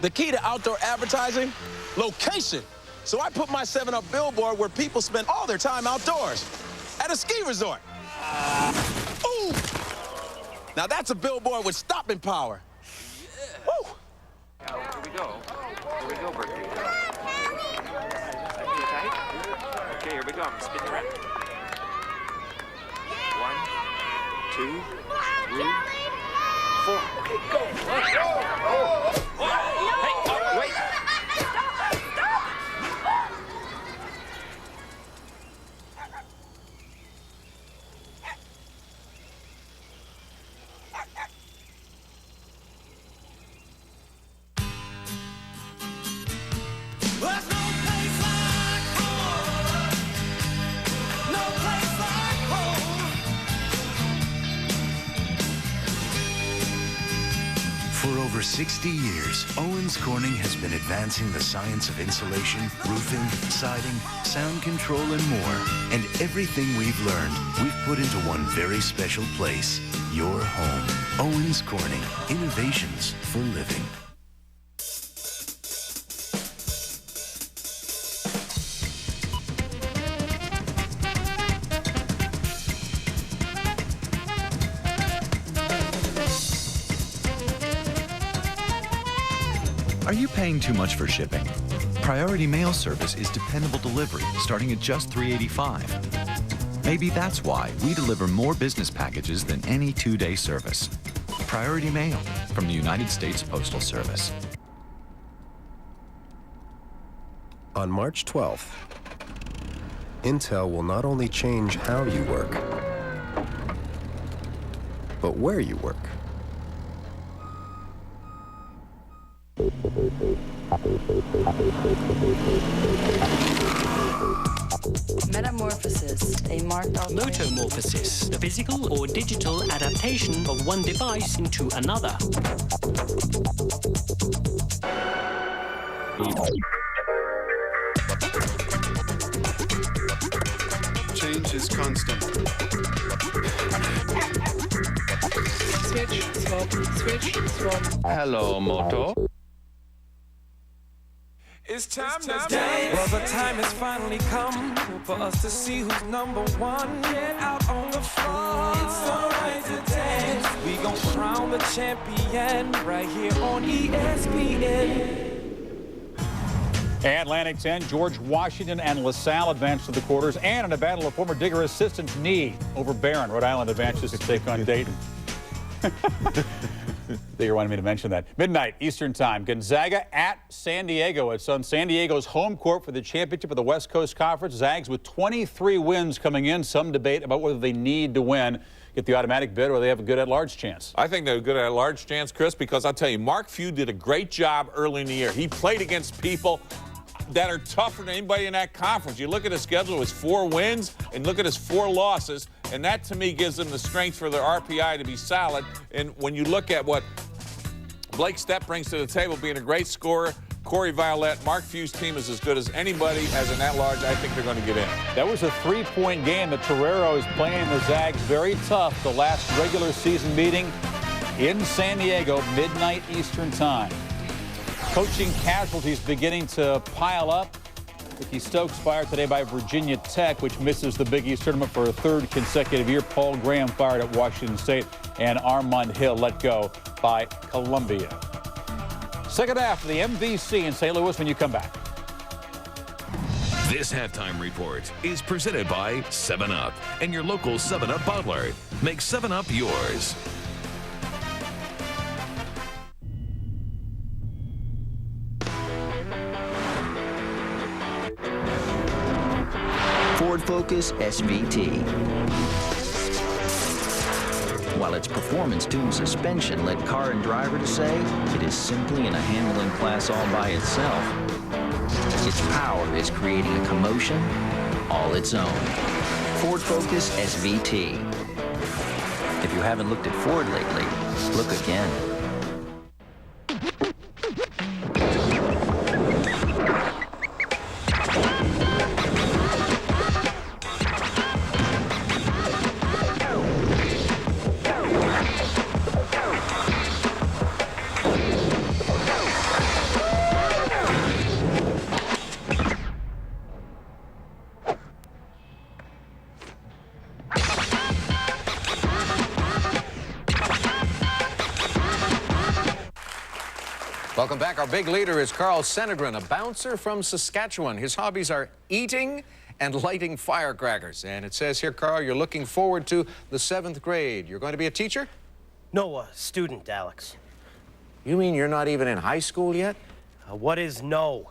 The key to outdoor advertising? Location. So I put my 7-Up billboard where people spend all their time outdoors. At a ski resort. Ooh! Now that's a billboard with stopping power. Yeah. Woo! Here we go. Here we go, Berkeley. Okay, here we go. I'm spinning around. 1, 2, 3, 4. Okay, go. Let's go. Hey, For 60 years, Owens Corning has been advancing the science of insulation, roofing, siding, sound control, and more. And everything we've learned, we've put into one very special place, your home. Owens Corning, innovations for living. Are you paying too much for shipping? Priority Mail Service is dependable delivery starting at just $3.85. Maybe that's why we deliver more business packages than any two-day service. Priority Mail from the United States Postal Service. On March 12th, Intel will not only change how you work, but where you work. Metamorphosis, a marked out. Motomorphosis, the physical or digital adaptation of one device into another. Change is constant. Switch, swap, switch, swap. Hello, Moto. It's time to dance. Well, the time has finally come for us to see who's number one. Get out on the floor. It's alright to dance. We gon' crown the champion right here on ESPN. Atlantic 10, George Washington and LaSalle advance to the quarters, and in a battle of former Digger assistants, knee over Barron. Rhode Island advances to take on Dayton. They wanted me to mention that. Midnight Eastern Time, Gonzaga at San Diego. It's on San Diego's home court for the championship of the West Coast Conference. Zags with 23 wins coming in. Some debate about whether they need to win, get the automatic bid, or they have a good at-large chance. I think they have a good at-large chance, Chris, because I'll tell you, Mark Few did a great job early in the year. He played against people that are tougher than anybody in that conference. You look at his schedule, it was 4 wins, and look at his 4 losses, and that to me gives them the strength for their RPI to be solid. And when you look at what Blake Stepp brings to the table, being a great scorer, Corey Violette, Mark Few's team is as good as anybody as an at-large. I think they're going to get in. That was a 3-point game. The Torero is playing the Zags very tough. The last regular season meeting in San Diego, midnight Eastern Time. Coaching casualties beginning to pile up. Ricky Stokes fired today by Virginia Tech, which misses the Big East tournament for a 3rd consecutive year. Paul Graham fired at Washington State, and Armand Hill let go by Columbia. Second half of the MVC in St. Louis when you come back. This halftime report is presented by 7-Up and your local 7-Up bottler. Make 7-Up yours. Ford Focus SVT. While its performance-tuned suspension led car and driver to say it is simply in a handling class all by itself, its power is creating a commotion all its own. Ford Focus SVT. If you haven't looked at Ford lately, look again. Welcome back. Our big leader is Carl Senegren, a bouncer from Saskatchewan. His hobbies are eating and lighting firecrackers. And it says here, Carl, you're looking forward to the 7th grade. You're going to be a teacher? No, a student, Alex. You mean you're not even in high school yet? What is no?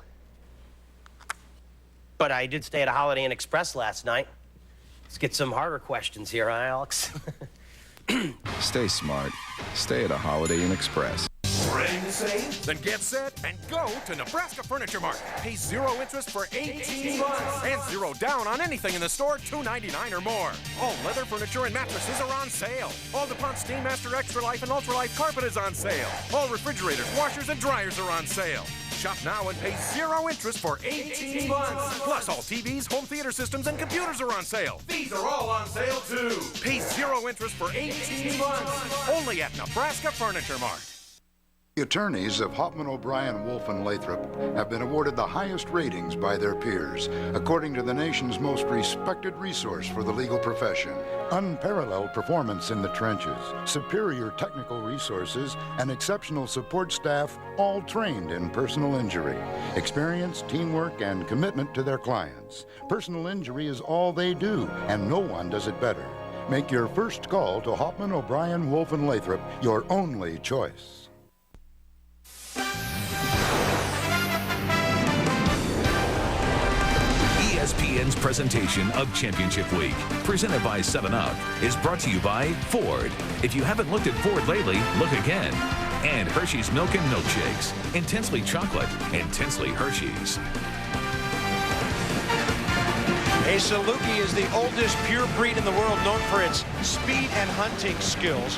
But I did stay at a Holiday Inn Express last night. Let's get some harder questions here, huh, Alex? Stay smart. Stay at a Holiday Inn Express. Rings save? Then get set and go to Nebraska Furniture Mart. Pay 0 interest for 18 months. And 0 down on anything in the store, $2.99 or more. All leather furniture and mattresses are on sale. All DuPont Steammaster Extra Life and Ultra Life carpet is on sale. All refrigerators, washers, and dryers are on sale. Shop now and pay 0 interest for 18 months. Plus, all TVs, home theater systems, and computers are on sale. These are all on sale, too. Pay 0 interest for 18 months. Only at Nebraska Furniture Mart. The attorneys of Hoffman, O'Brien, Wolf, and Lathrop have been awarded the highest ratings by their peers, according to the nation's most respected resource for the legal profession. Unparalleled performance in the trenches, superior technical resources, and exceptional support staff, all trained in personal injury. Experience, teamwork, and commitment to their clients. Personal injury is all they do, and no one does it better. Make your first call to Hoffman, O'Brien, Wolf, and Lathrop your only choice. ESPN's presentation of Championship Week, presented by 7-Up, is brought to you by Ford. If you haven't looked at Ford lately, look again. And Hershey's Milk and Milkshakes. Intensely chocolate, intensely Hershey's. A Saluki is the oldest pure breed in the world, known for its speed and hunting skills.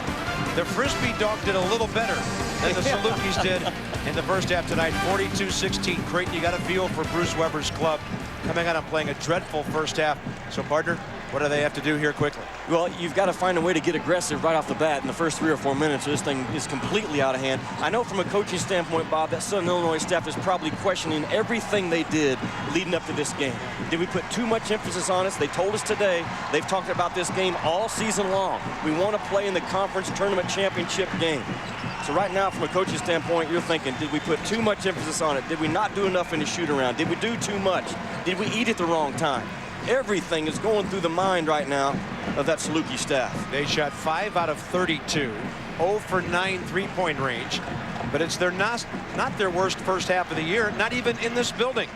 The Frisbee dog did a little better than the Salukis did in the first half tonight. 42-16. Creighton, you got a feel for Bruce Weber's club coming out and playing a dreadful first half. So, partner, what do they have to do here quickly? Well, you've got to find a way to get aggressive right off the bat in the first 3 or 4 minutes. This thing is completely out of hand. I know from a coaching standpoint, Bob, that Southern Illinois staff is probably questioning everything they did leading up to this game. Did we put too much emphasis on it? They told us today. They've talked about this game all season long. We want to play in the conference tournament championship game. So right now, from a coaching standpoint, you're thinking, did we put too much emphasis on it? Did we not do enough in the shoot-around? Did we do too much? Did we eat at the wrong time? Everything is going through the mind right now of that Saluki staff. They shot 5 out of 32, 0 for 9 three-point range, but it's not their worst first half of the year, not even in this building.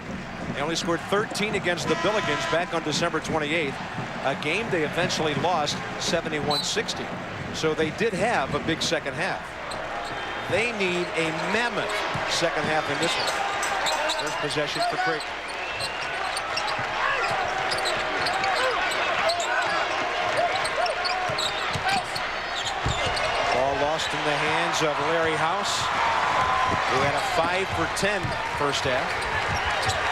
They only scored 13 against the Billigans back on December 28th, a game they eventually lost 71-60. So they did have a big second half. They need a mammoth second half in this one. First possession for Creighton. Lost in the hands of Larry House, who had a 5 for 10 first half.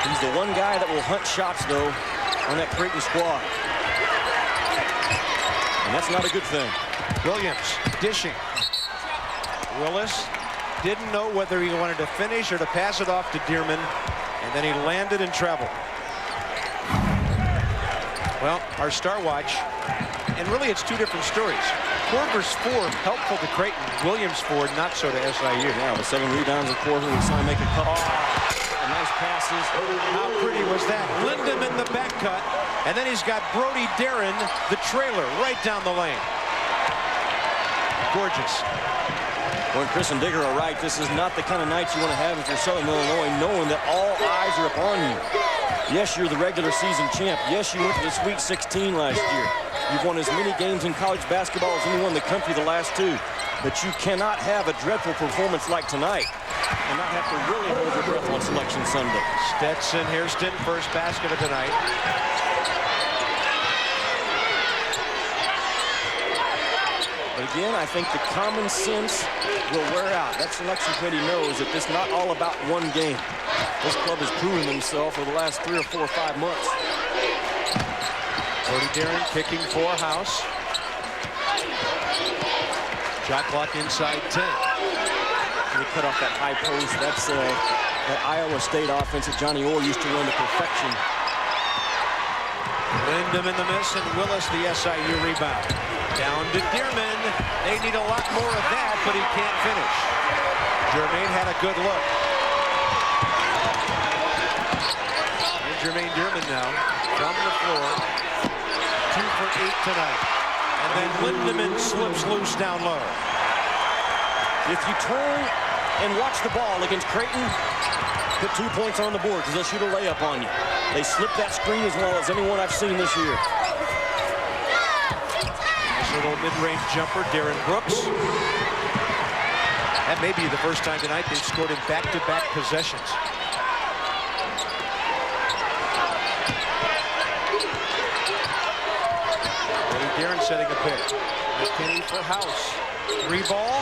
He's the one guy that will hunt shots, though, on that Creighton squad. And that's not a good thing. Williams dishing. Willis didn't know whether he wanted to finish or to pass it off to Dearman, and then he landed in trouble. Well, our Star Watch, and really it's 2 different stories. Korver's 4 helpful to Creighton. Williams' 4 not so to SIU. Yeah, with 7 rebounds a quarter, we saw him make a couple nice passes. How pretty was that? Lindham in the back cut, and then he's got Brody Darren, the trailer, right down the lane. Gorgeous. Well, Chris and Digger are right. This is not the kind of night you want to have if you're Southern Illinois, knowing that all eyes are upon you. Yes, you're the regular season champ. Yes, you went to the Sweet 16 last year. You've won as many games in college basketball as anyone in the country the last 2. But you cannot have a dreadful performance like tonight and not have to really hold your breath on Selection Sunday. Stetson Hairston, first basket of the night. But again, I think the common sense will wear out. That selection committee knows that this is not all about one game. This club has proven themselves for the last 3 or 4 or 5 months. Brody Darren kicking for House. Shot clock inside 10. They cut off that high post. That's that Iowa State offense that Johnny Orr used to run to perfection. Lindham in the miss, and Willis the SIU rebound. Down to Dearman. They need a lot more of that, but he can't finish. Jermaine had a good look. And Jermaine Dearman now from the floor. 2 for 8 tonight. And then Lindemann slips loose down low. If you turn and watch the ball against Creighton, put 2 points on the board because they'll shoot a layup on you. They slip that screen as well as anyone I've seen this year. Nice little mid-range jumper, Darren Brooks. That may be the first time tonight they've scored in back-to-back possessions. Darren setting a pick. McKinney for House. 3 ball.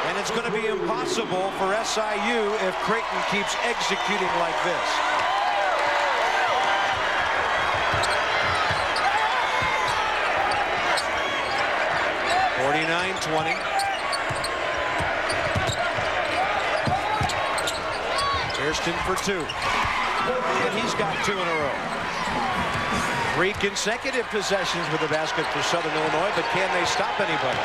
And it's going to be impossible for SIU if Creighton keeps executing like this. (49-20). Hairston for 2. And he's got 2 in a row. 3 consecutive possessions with the basket for Southern Illinois, but can they stop anybody?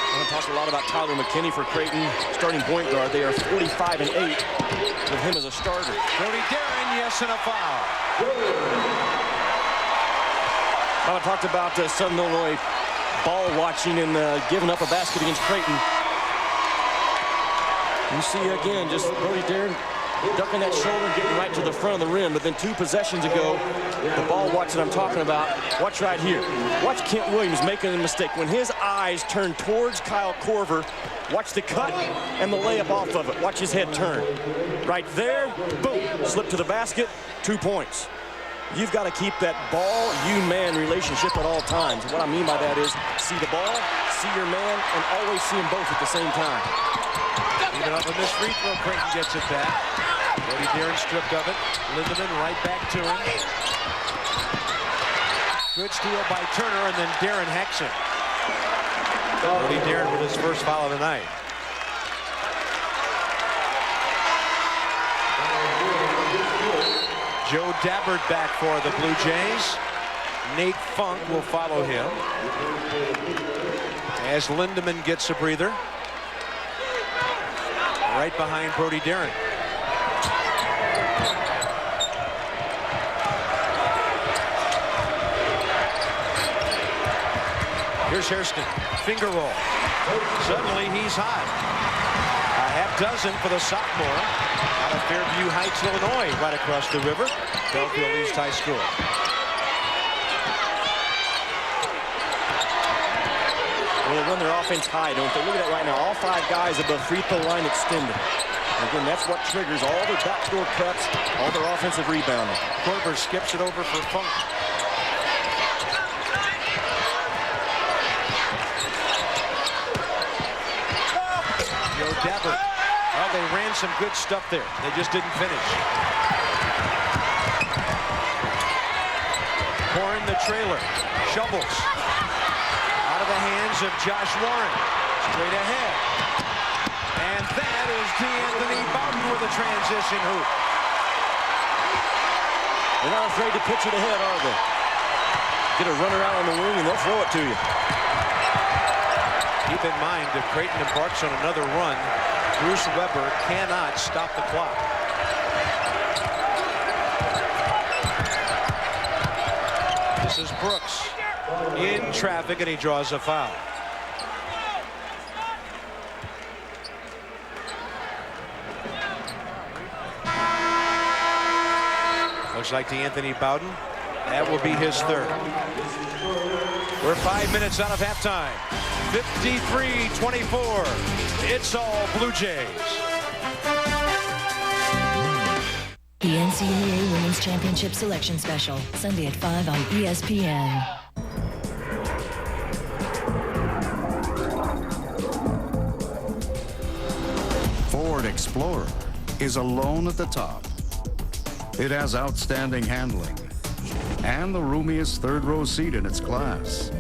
I'm going to talk a lot about Tyler McKinney for Creighton, starting point guard. They are 45-8 with him as a starter. Brody Darren, yes, and a foul. I talked about Southern Illinois ball watching and giving up a basket against Creighton. You see again, just Brody Darren ducking that shoulder and getting right to the front of the rim. But then 2 possessions ago, the ball watch that I'm talking about, watch right here. Watch Kent Williams making a mistake. When his eyes turn towards Kyle Korver, watch the cut and the layup off of it. Watch his head turn. Right there, boom, slip to the basket, 2 points. You've got to keep that ball-you-man relationship at all times. What I mean by that is see the ball, see your man, and always see them both at the same time. Even up on this free throw, Creighton gets it back. Brody Darren stripped of it. Lindemann right back to him. Good steal by Turner, and then Darren Hexon. Brody Darren with his first foul of the night. Joe Dabbert back for the Blue Jays. Nate Funk will follow him as Lindemann gets a breather. Right behind Brody Darren. Here's Hairston, finger roll. Suddenly he's hot. A half dozen for the sophomore out of Fairview Heights, Illinois, right across the river. Belleville East High School. Well, they run their offense high, don't they? Look at that right now. All 5 guys above free throw line extended. And again, that's what triggers all their backdoor cuts, all their offensive rebounding. Korver skips it over for Funk. Joe Dabbert. Well, they ran some good stuff there. They just didn't finish. Horn the trailer. Shovels. Out of the hands of Josh Warren. Straight ahead. And that is D'Anthony Bowden with a transition hoop. They're not afraid to pitch it ahead, are they? Get a runner out on the wing and they'll throw it to you. Keep in mind, if Creighton embarks on another run, Bruce Weber cannot stop the clock. This is Brooks in traffic, and he draws a foul. Looks like D'Anthony Bowden. That will be his 3rd. We're 5 minutes out of halftime. 53-24. It's all Blue Jays. The NCAA Women's Championship Selection Special, Sunday at 5 on ESPN. Ford Explorer is alone at the top. It has outstanding handling and the roomiest 3rd-row seat in its class,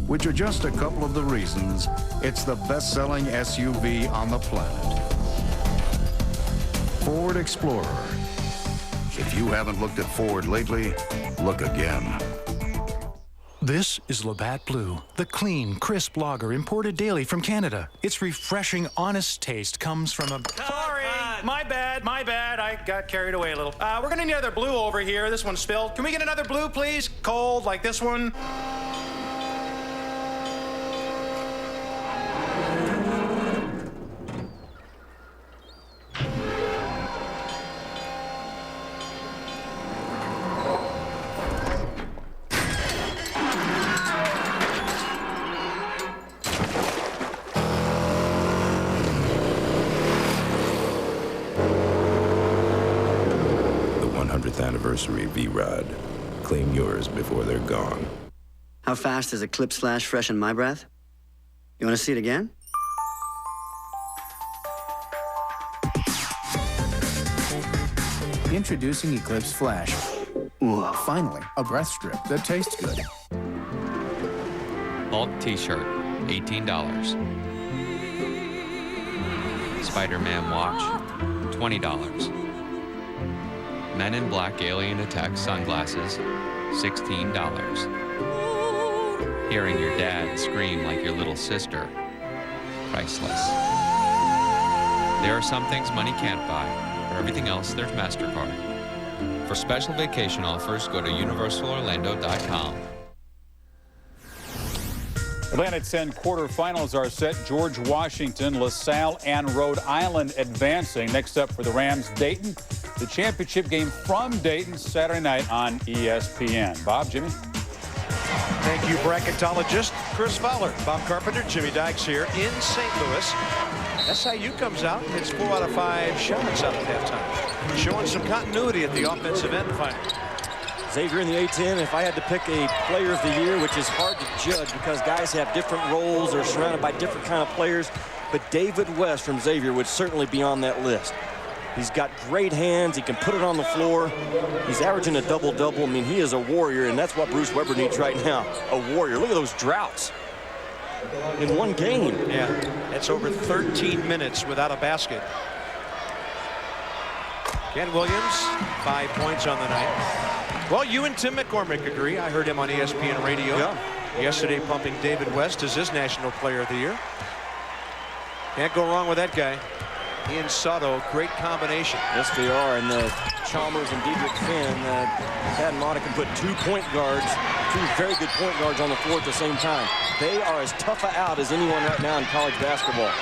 which are just a couple of the reasons it's the best-selling SUV on the planet. Ford Explorer. If you haven't looked at Ford lately, look again. This is Labatt Blue, the clean, crisp lager imported daily from Canada. Its refreshing, honest taste comes from a... Sorry, my bad. I got carried away a little. We're gonna need another blue over here. This one's spilled. Can we get another blue, please? Cold, like this one. 4th anniversary V-Rod. Claim yours before they're gone. How fast does Eclipse Flash freshen my breath? You want to see it again? Introducing Eclipse Flash. Whoa. Finally, a breath strip that tastes good. Hulk t-shirt, $18. Spider-Man watch, $20. Men in Black Alien Attack sunglasses, $16. Hearing your dad scream like your little sister, priceless. There are some things money can't buy. For everything else, there's MasterCard. For special vacation offers, go to universalorlando.com. Atlantic 10 quarterfinals are set. George Washington, LaSalle, and Rhode Island advancing. Next up for the Rams, Dayton. The championship game from Dayton Saturday night on ESPN. Bob, Jimmy? Thank you, bracketologist Chris Fowler. Bob Carpenter, Jimmy Dykes here in St. Louis. SIU comes out, hits 4 out of 5 shots out at halftime, showing some continuity at the offensive end finally. Xavier in the A-10, if I had to pick a player of the year, which is hard to judge because guys have different roles or surrounded by different kind of players, but David West from Xavier would certainly be on that list. He's got great hands. He can put it on the floor. He's averaging a double-double. I mean, he is a warrior, and that's what Bruce Weber needs right now, a warrior. Look at those droughts in one game. Yeah, that's over 13 minutes without a basket. Ken Williams, 5 points on the night. Well, you and Tim McCormick agree. I heard him on ESPN Radio yesterday pumping David West as his National Player of the Year. Can't go wrong with that guy. He and Sato, great combination. Yes, they are. And Chalmers and Diedrich Finn, Pat and Monica put 2 point guards, 2 very good point guards on the floor at the same time. They are as tough out as anyone right now in college basketball.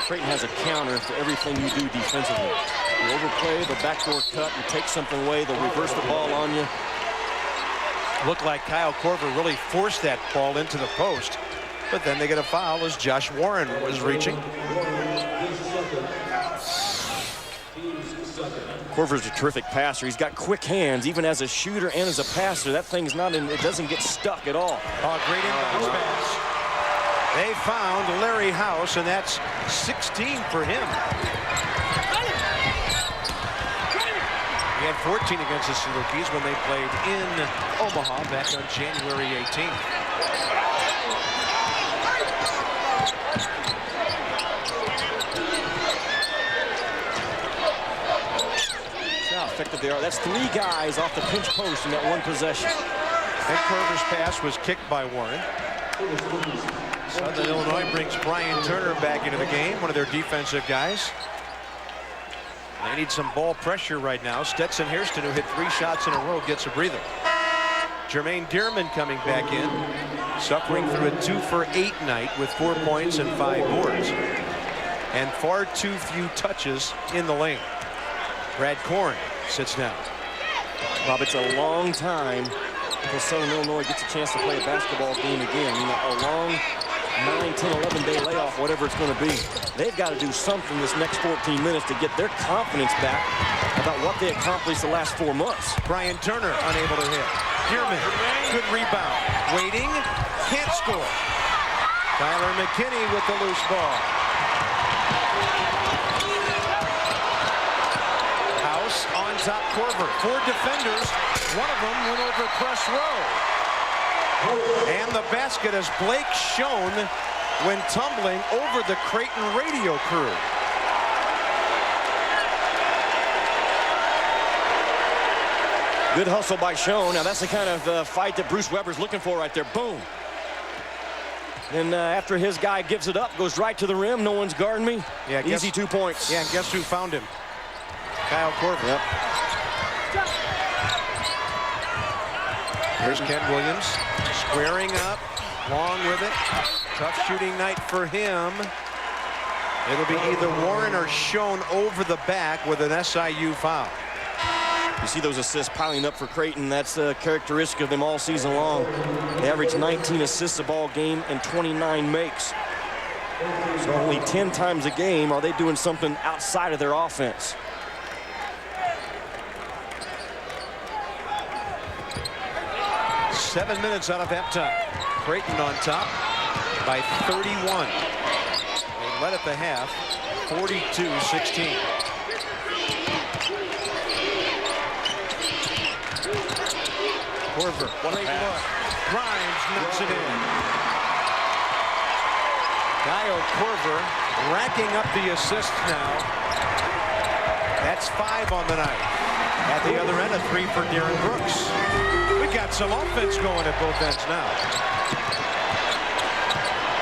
Creighton has a counter for everything you do defensively. You overplay, the backdoor cut, you take something away, they'll reverse the ball on you. Looked like Kyle Korver really forced that ball into the post, but then they get a foul as Josh Warren was reaching. Korver's a terrific passer. He's got quick hands, even as a shooter and as a passer. That thing's not in, it doesn't get stuck at all. Oh, great inbounds pass. They found Larry House, and that's 16 for him. He had 14 against the Salukis when they played in Omaha back on January 18th. See how effective they are. That's 3 guys off the pinch post in that one possession. And Korver's pass was kicked by Warren. Southern Illinois brings Brian Turner back into the game, one of their defensive guys. They need some ball pressure right now. Stetson Hairston, who hit 3 shots in a row, gets a breather. Jermaine Dearman coming back in, suffering through a 2 for 8 night with 4 points and 5 boards. And far too few touches in the lane. Brad Korn sits down. Rob, it's a long time until Southern Illinois gets a chance to play a basketball game again. You know, a long 9, 10, 11-day layoff, whatever it's going to be. They've got to do something this next 14 minutes to get their confidence back about what they accomplished the last 4 months. Brian Turner unable to hit. Dearman, good rebound. Waiting, can't score. Tyler McKinney with the loose ball. House on top, Korver. 4 defenders. One of them went over press row. And the basket as Blake Schoen when tumbling over the Creighton radio crew. Good hustle by Schoen. Now that's the kind of fight that Bruce Weber's looking for right there. Boom. And after his guy gives it up, goes right to the rim. No one's guarding me. Yeah, easy 2 points. Yeah, and guess who found him? Kyle Korver. Yep. Here's Ken Williams squaring up, long with it. Tough shooting night for him. It'll be either Warren or Schoen over the back with an SIU foul. You see those assists piling up for Creighton. That's a characteristic of them all season long. They average 19 assists a ball game and 29 makes. So only 10 times a game are they doing something outside of their offense. Seven minutes out of halftime. Creighton on top by 31. They led at the half, 42-16. Korver, great look. Grimes knocks it in. Kyle Korver racking up the assists now. That's 5 on the night. At the other end, a 3 for Darren Brooks. We got some offense going at both ends now.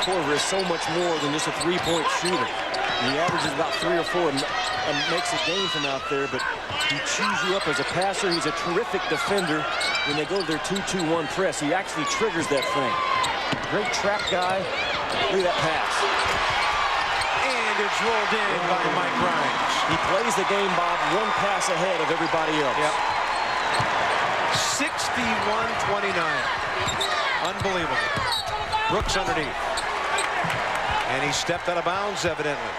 Korver is so much more than just a three-point shooter. He averages about 3 or 4 and makes a game from out there, but he chews you up as a passer. He's a terrific defender. When they go to their 2-2-1 press, he actually triggers that thing. Great trap guy. Look at that pass. And it's rolled in by Mike Grimes. He plays the game, Bob, one pass ahead of everybody else. Yep. 61-29. Unbelievable. Brooks underneath. And he stepped out of bounds, evidently.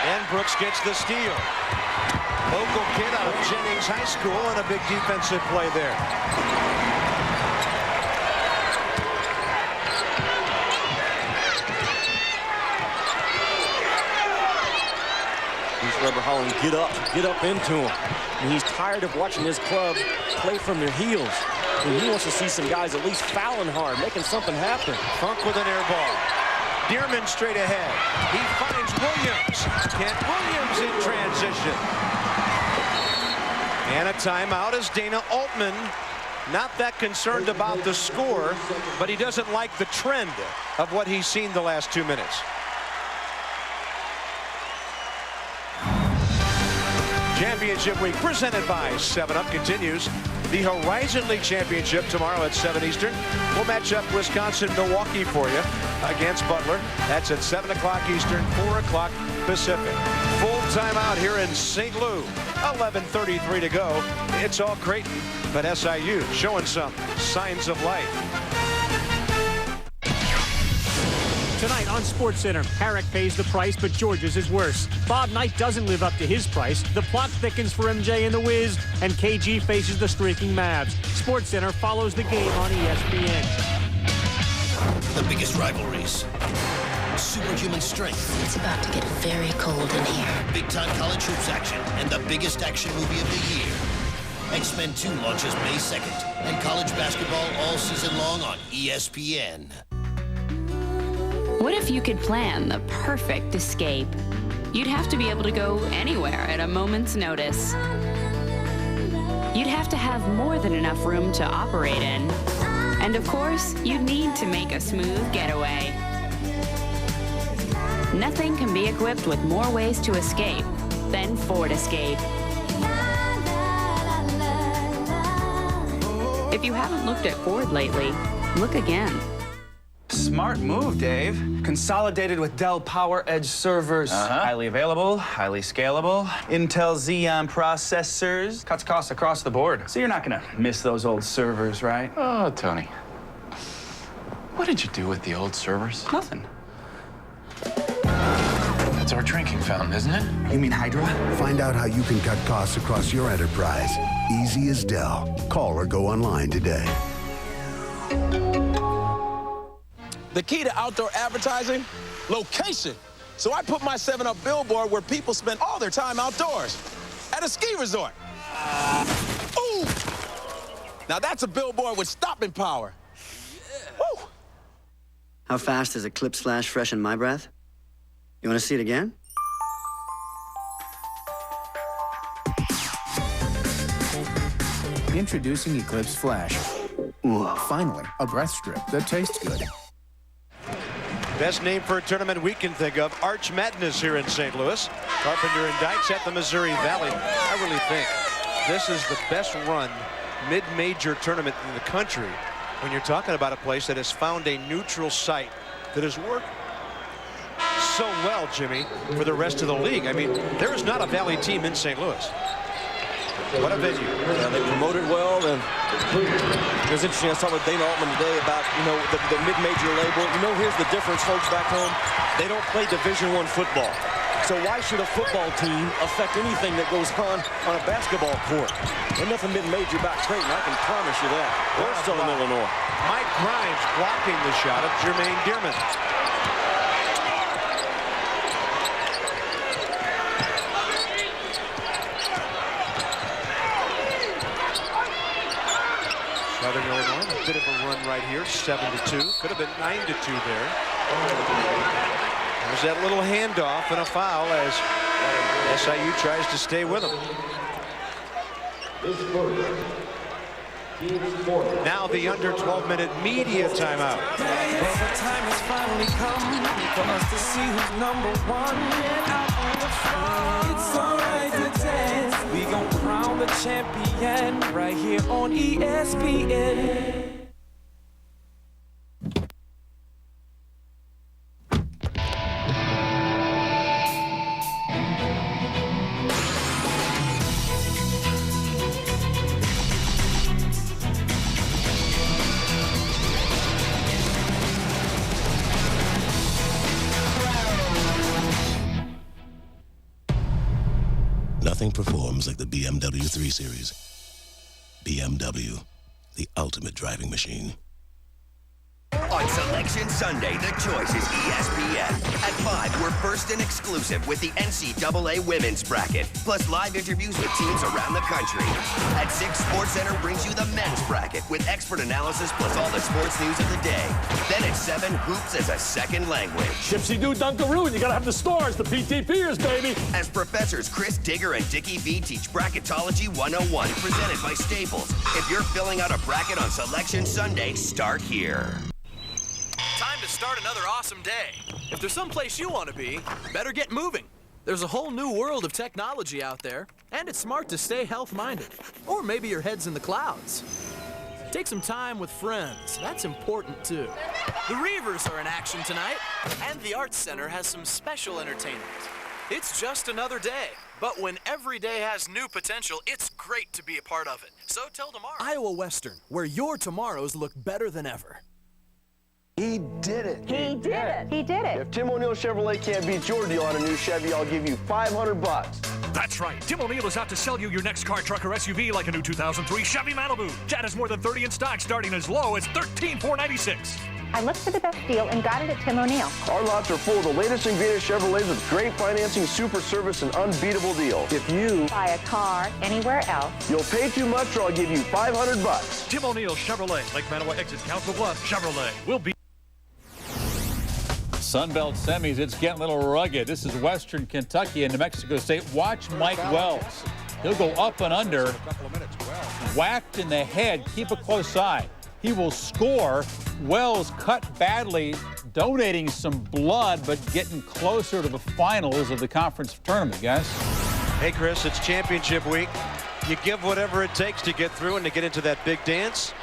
And Brooks gets the steal. Local kid out of Jennings High School, and a big defensive play there. Rubber Holland, get up into him. And he's tired of watching his club play from their heels. And he wants to see some guys at least fouling hard, making something happen. Funk with an air ball. Dearman straight ahead. He finds Williams. Kent Williams in transition. And a timeout as Dana Altman, not that concerned about the score, but he doesn't like the trend of what he's seen the last 2 minutes. Championship week presented by 7-Up continues. The Horizon League Championship tomorrow at 7 Eastern. We'll match up Wisconsin-Milwaukee for you against Butler. That's at 7 o'clock Eastern, 4 o'clock Pacific. Full timeout here in St. Louis. 11:33 to go. It's all Creighton, but SIU showing some signs of life. Tonight on SportsCenter, Herrick pays the price, but Georges is worse. Bob Knight doesn't live up to his price. The plot thickens for MJ and the Wiz, and KG faces the streaking Mavs. SportsCenter follows the game on ESPN. The biggest rivalries. Superhuman strength. It's about to get very cold in here. Big-time college hoops action and the biggest action movie of the year. X-Men 2 launches May 2nd, and college basketball all season long on ESPN. What if you could plan the perfect escape? You'd have to be able to go anywhere at a moment's notice. You'd have to have more than enough room to operate in. And of course, you'd need to make a smooth getaway. Nothing can be equipped with more ways to escape than Ford Escape. If you haven't looked at Ford lately, look again. Smart move, Dave. Consolidated with Dell PowerEdge servers. Highly available, highly scalable. Intel Xeon processors. Cuts costs across the board. So you're not gonna miss those old servers, right? Oh, Tony. What did you do with the old servers? Nothing. It's our drinking fountain, isn't it? You mean Hydra? Find out how you can cut costs across your enterprise. Easy as Dell. Call or go online today. The key to outdoor advertising? Location. So I put my 7-Up billboard where people spend all their time outdoors. At a ski resort. Ooh! Now that's a billboard with stopping power. Woo! How fast does a clip slash freshen my breath? You want to see it again? Introducing Eclipse Flash. Whoa. Finally, a breath strip that tastes good. Best name for a tournament we can think of, Arch Madness here in St. Louis. Carpenter and Dykes at the Missouri Valley. I really think this is the best run mid-major tournament in the country when you're talking about a place that has found a neutral site that has worked so well, Jimmy, for the rest of the league. I mean, there is not a Valley team in St. Louis. What a venue. Yeah, they promoted well, and it was interesting. I saw with Dana Altman today about, the mid-major label. Here's the difference, folks, back home. They don't play Division I football. So why should a football team affect anything that goes on a basketball court? There's nothing mid-major about Creighton, I can promise you that. Or Southern Illinois. Mike Grimes blocking the shot of Jermaine Dearman. Southern Illinois, a bit of a run right here, 7-2. Could have been 9-2 there. There's that little handoff and a foul as SIU tries to stay with them. Now the under 12-minute media timeout. Well, the time has finally come for us to see who's number one out on the floor. It's alright to dance. We gon' crown the champion right here on ESPN. Nothing performs like the BMW 3 Series. BMW, the ultimate driving machine. On Selection Sunday, the choice is ESPN. At 5, we're first and exclusive with the NCAA Women's Bracket, plus live interviews with teams around the country. At 6, SportsCenter brings you the Men's Bracket with expert analysis plus all the sports news of the day. Then at 7, Hoops as a second language. Gypsy-Doo Dunkaroo, you gotta have the stars, the PTPers, baby! As professors Chris Digger and Dickie V teach Bracketology 101, presented by Staples. If you're filling out a bracket on Selection Sunday, start here. Time to start another awesome day. If there's someplace you want to be, better get moving. There's a whole new world of technology out there, and it's smart to stay health-minded. Or maybe your head's in the clouds. Take some time with friends. That's important, too. The Reavers are in action tonight, and the Arts Center has some special entertainment. It's just another day, but when every day has new potential, it's great to be a part of it. So till tomorrow. Iowa Western, where your tomorrows look better than ever. He did it. He did it. He did it. If Tim O'Neill Chevrolet can't beat your deal on a new Chevy, I'll give you $500. That's right. Tim O'Neill is out to sell you your next car, truck, or SUV like a new 2003 Chevy Malibu. Chad has more than 30 in stock, starting as low as $13,496. I looked for the best deal and got it at Tim O'Neill. Our lots are full of the latest and greatest Chevrolets with great financing, super service, and unbeatable deal. If you buy a car anywhere else, you'll pay too much, or I'll give you $500. Tim O'Neill Chevrolet, Lake Manawa exit, Council Bluffs. Chevrolet will be. Sunbelt semis, it's getting a little rugged. This is Western Kentucky and New Mexico State. Watch Mike Wells. He'll go up and under, whacked in the head. Keep a close eye. He will score. Wells cut badly, donating some blood, but getting closer to the finals of the conference tournament, guys. Hey, Chris, it's championship week. You give whatever it takes to get through and to get into that big dance.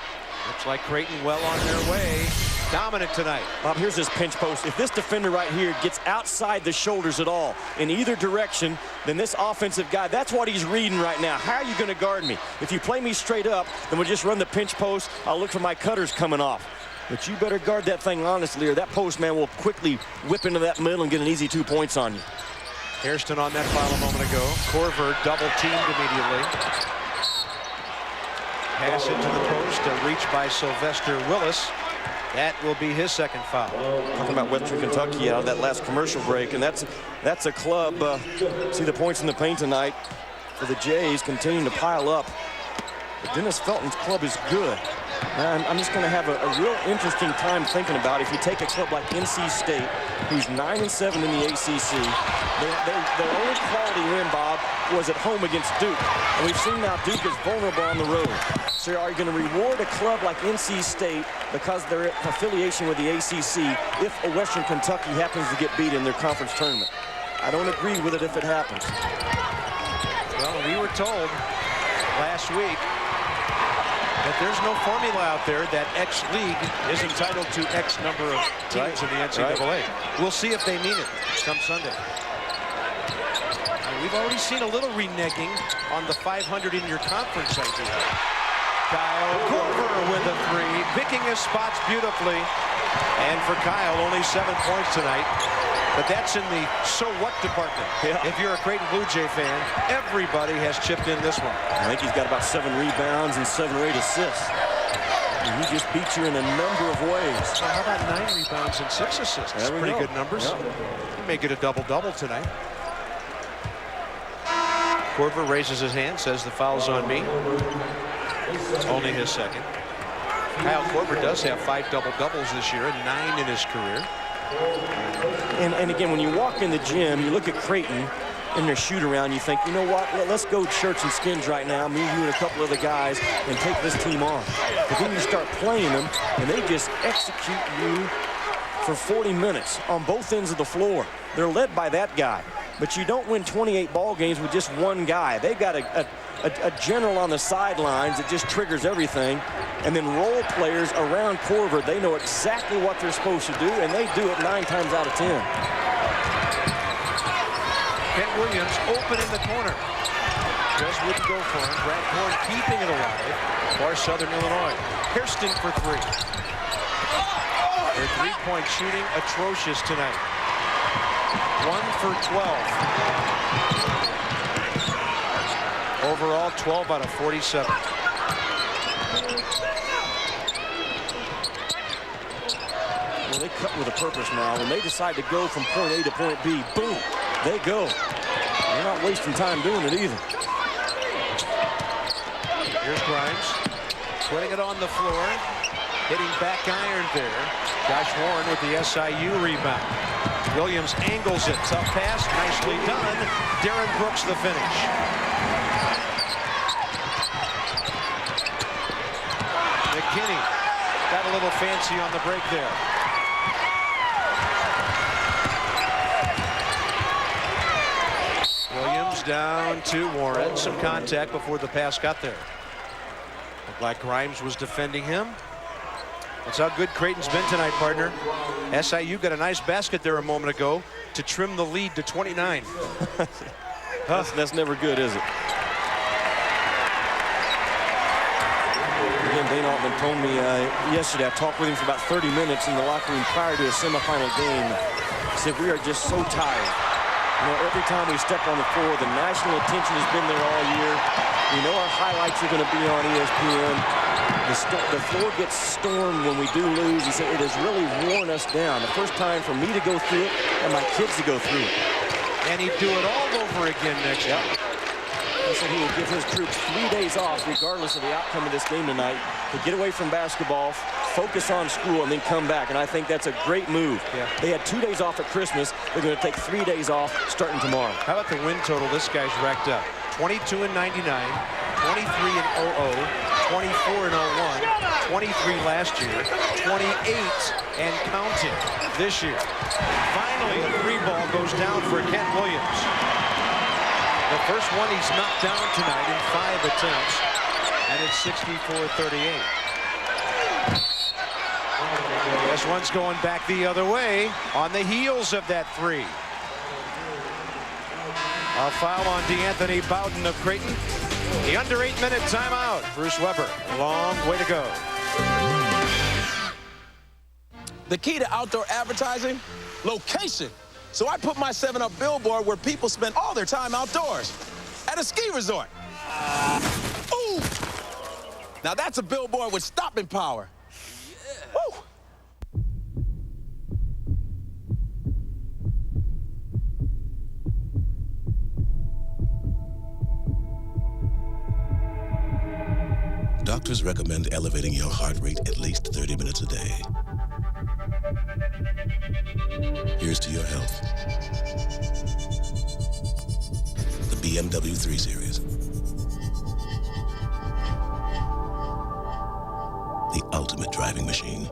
Looks like Creighton well on their way. Dominant tonight. Bob, here's this pinch post. If this defender right here gets outside the shoulders at all in either direction, then this offensive guy, that's what he's reading right now. How are you going to guard me? If you play me straight up, then we'll just run the pinch post. I'll look for my cutters coming off. But you better guard that thing honestly, or that post man will quickly whip into that middle and get an easy 2 points on you. Hairston on that foul a moment ago. Corver double teamed immediately. Pass into the post, a reach by Sylvester Willis. That will be his second foul. Talking about Western Kentucky out of that last commercial break, and that's a club. See the points in the paint tonight for the Jays continuing to pile up. But Dennis Felton's club is good. I'm just going to have a real interesting time thinking about if you take a club like NC State, who's 9-7 in the ACC. Their only quality win, Bob, was at home against Duke. And we've seen now Duke is vulnerable on the road. So are you going to reward a club like NC State because of their affiliation with the ACC if a Western Kentucky happens to get beat in their conference tournament? I don't agree with it if it happens. Well, we were told last week, 9 of But there's no formula out there that X league is entitled to X number of teams in the NCAA. We'll see if they mean it come Sunday. Now, we've already seen a little reneging on the 500 in your conference idea. Kyle Korver with a three, picking his spots beautifully. And for Kyle, only 7 points tonight. But that's in the so what department. If you're a Creighton Blue Jay fan, everybody has chipped in this one. I think he's got about 7 rebounds and 7 or 8 assists. And he just beat you in a number of ways. So how about 9 rebounds and 6 assists? That's pretty good numbers. He may get a double-double tonight. Korver raises his hand, says the foul's on me. Only his second. Kyle Korver does have 5 double-doubles this year and 9 in his career. And again, when you walk in the gym, you look at Creighton in their shoot-around, you think, you know what, let's go shirts and skins right now, me, you, and a couple other guys, and take this team on. But then you start playing them, and they just execute you for 40 minutes on both ends of the floor. They're led by that guy. But you don't win 28 ball games with just one guy. They've got a general on the sidelines that just triggers everything. And then role players around Korver, they know exactly what they're supposed to do, and they do it 9 times out of 10. Kent Williams open in the corner. Just wouldn't go for him. Brad Korn keeping it alive for Southern Illinois. Kirsten for 3. Their three-point shooting atrocious tonight. 1 for 12. Overall, 12 out of 47. Well, they cut with a purpose now. When they decide to go from point A to point B, boom, they go. They're not wasting time doing it either. Here's Grimes, putting it on the floor, hitting back iron there. Josh Warren with the SIU rebound. Williams angles it, tough pass, nicely done. Darren Brooks the finish. McKinney got a little fancy on the break there. Williams down to Warren. Some contact before the pass got there. Looked like Grimes was defending him. That's how good Creighton's been tonight, partner. SIU got a nice basket there a moment ago to trim the lead to 29. That's never good, is it? Again, Dane Altman told me yesterday, I talked with him for about 30 minutes in the locker room prior to a semifinal game. He said, we are just so tired. You know, every time we step on the floor, the national attention has been there all year. We know our highlights are going to be on ESPN. The floor gets stormed when we do lose. He said it has really worn us down. The first time for me to go through it and my kids to go through it. And he'd do it all over again next year. He said he would give his troops 3 days off regardless of the outcome of this game tonight to get away from basketball, focus on school, and then come back. And I think that's a great move. Yeah. They had 2 days off at Christmas. They're going to take 3 days off starting tomorrow. How about the win total this guy's racked up? 22 and 99, 23 and 00, 24 and 01, 23 last year, 28 and counting this year. Finally, a 3-ball goes down for Kent Williams. The first one he's knocked down tonight in 5 attempts, and it's 64-38. This one's going back the other way on the heels of that 3. A foul on DeAnthony Bowden of Creighton. The under 8-minute timeout. Bruce Weber, long way to go. The key to outdoor advertising? Location. So I put my 7-Up billboard where people spend all their time outdoors. At a ski resort. Ooh! Now that's a billboard with stopping power. Yeah. Woo! Doctors recommend elevating your heart rate at least 30 minutes a day. Here's to your health. The BMW 3 Series. The ultimate driving machine.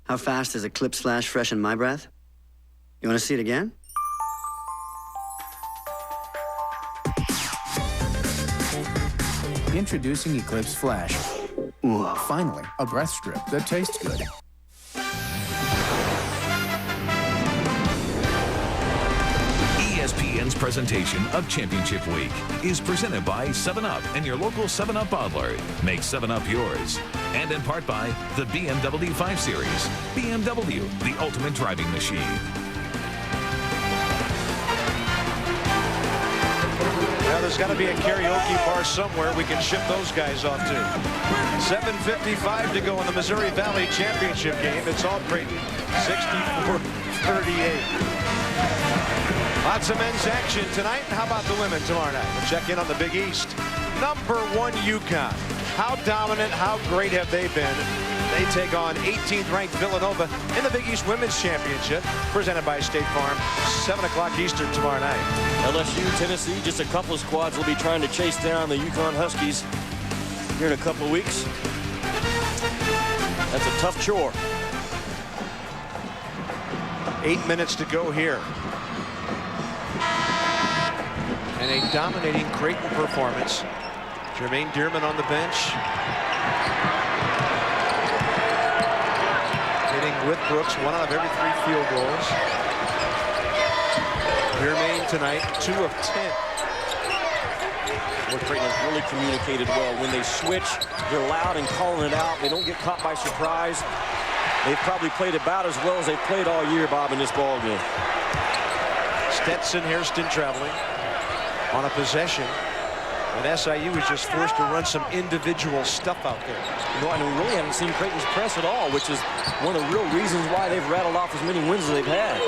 How fast is a clip slash fresh in my breath? You want to see it again? Introducing Eclipse Flash. Whoa. Finally, a breath strip that tastes good. ESPN's presentation of Championship Week is presented by 7-Up and your local 7-Up bottler. Make 7-Up yours. And in part by the BMW 5 Series. BMW, the ultimate driving machine. Now, there's got to be a karaoke bar somewhere we can ship those guys off to. 7:55 to go in the Missouri Valley Championship game. It's all Creighton, 64-38. Lots of men's action tonight. And how about the women tomorrow night? We'll check in on the Big East. Number 1 UConn. How dominant, how great have they been? They take on 18th ranked Villanova in the Big East Women's Championship, presented by State Farm, 7 o'clock Eastern tomorrow night. LSU, Tennessee, just a couple of squads will be trying to chase down the UConn Huskies here in a couple of weeks. That's a tough chore. 8 minutes to go here. And a dominating Creighton performance. Jermaine Dearman on the bench. Hitting with Brooks 1 out of every 3 field goals. Dearman tonight 2 of 10. Well, Creighton has really communicated well. When they switch, they're loud and calling it out. They don't get caught by surprise. They've probably played about as well as they've played all year, Bob, in this ball game. Stetson Hairston traveling on a possession. And SIU was just forced to run some individual stuff out there. You know, and we really haven't seen Creighton's press at all, which is one of the real reasons why they've rattled off as many wins as they've had.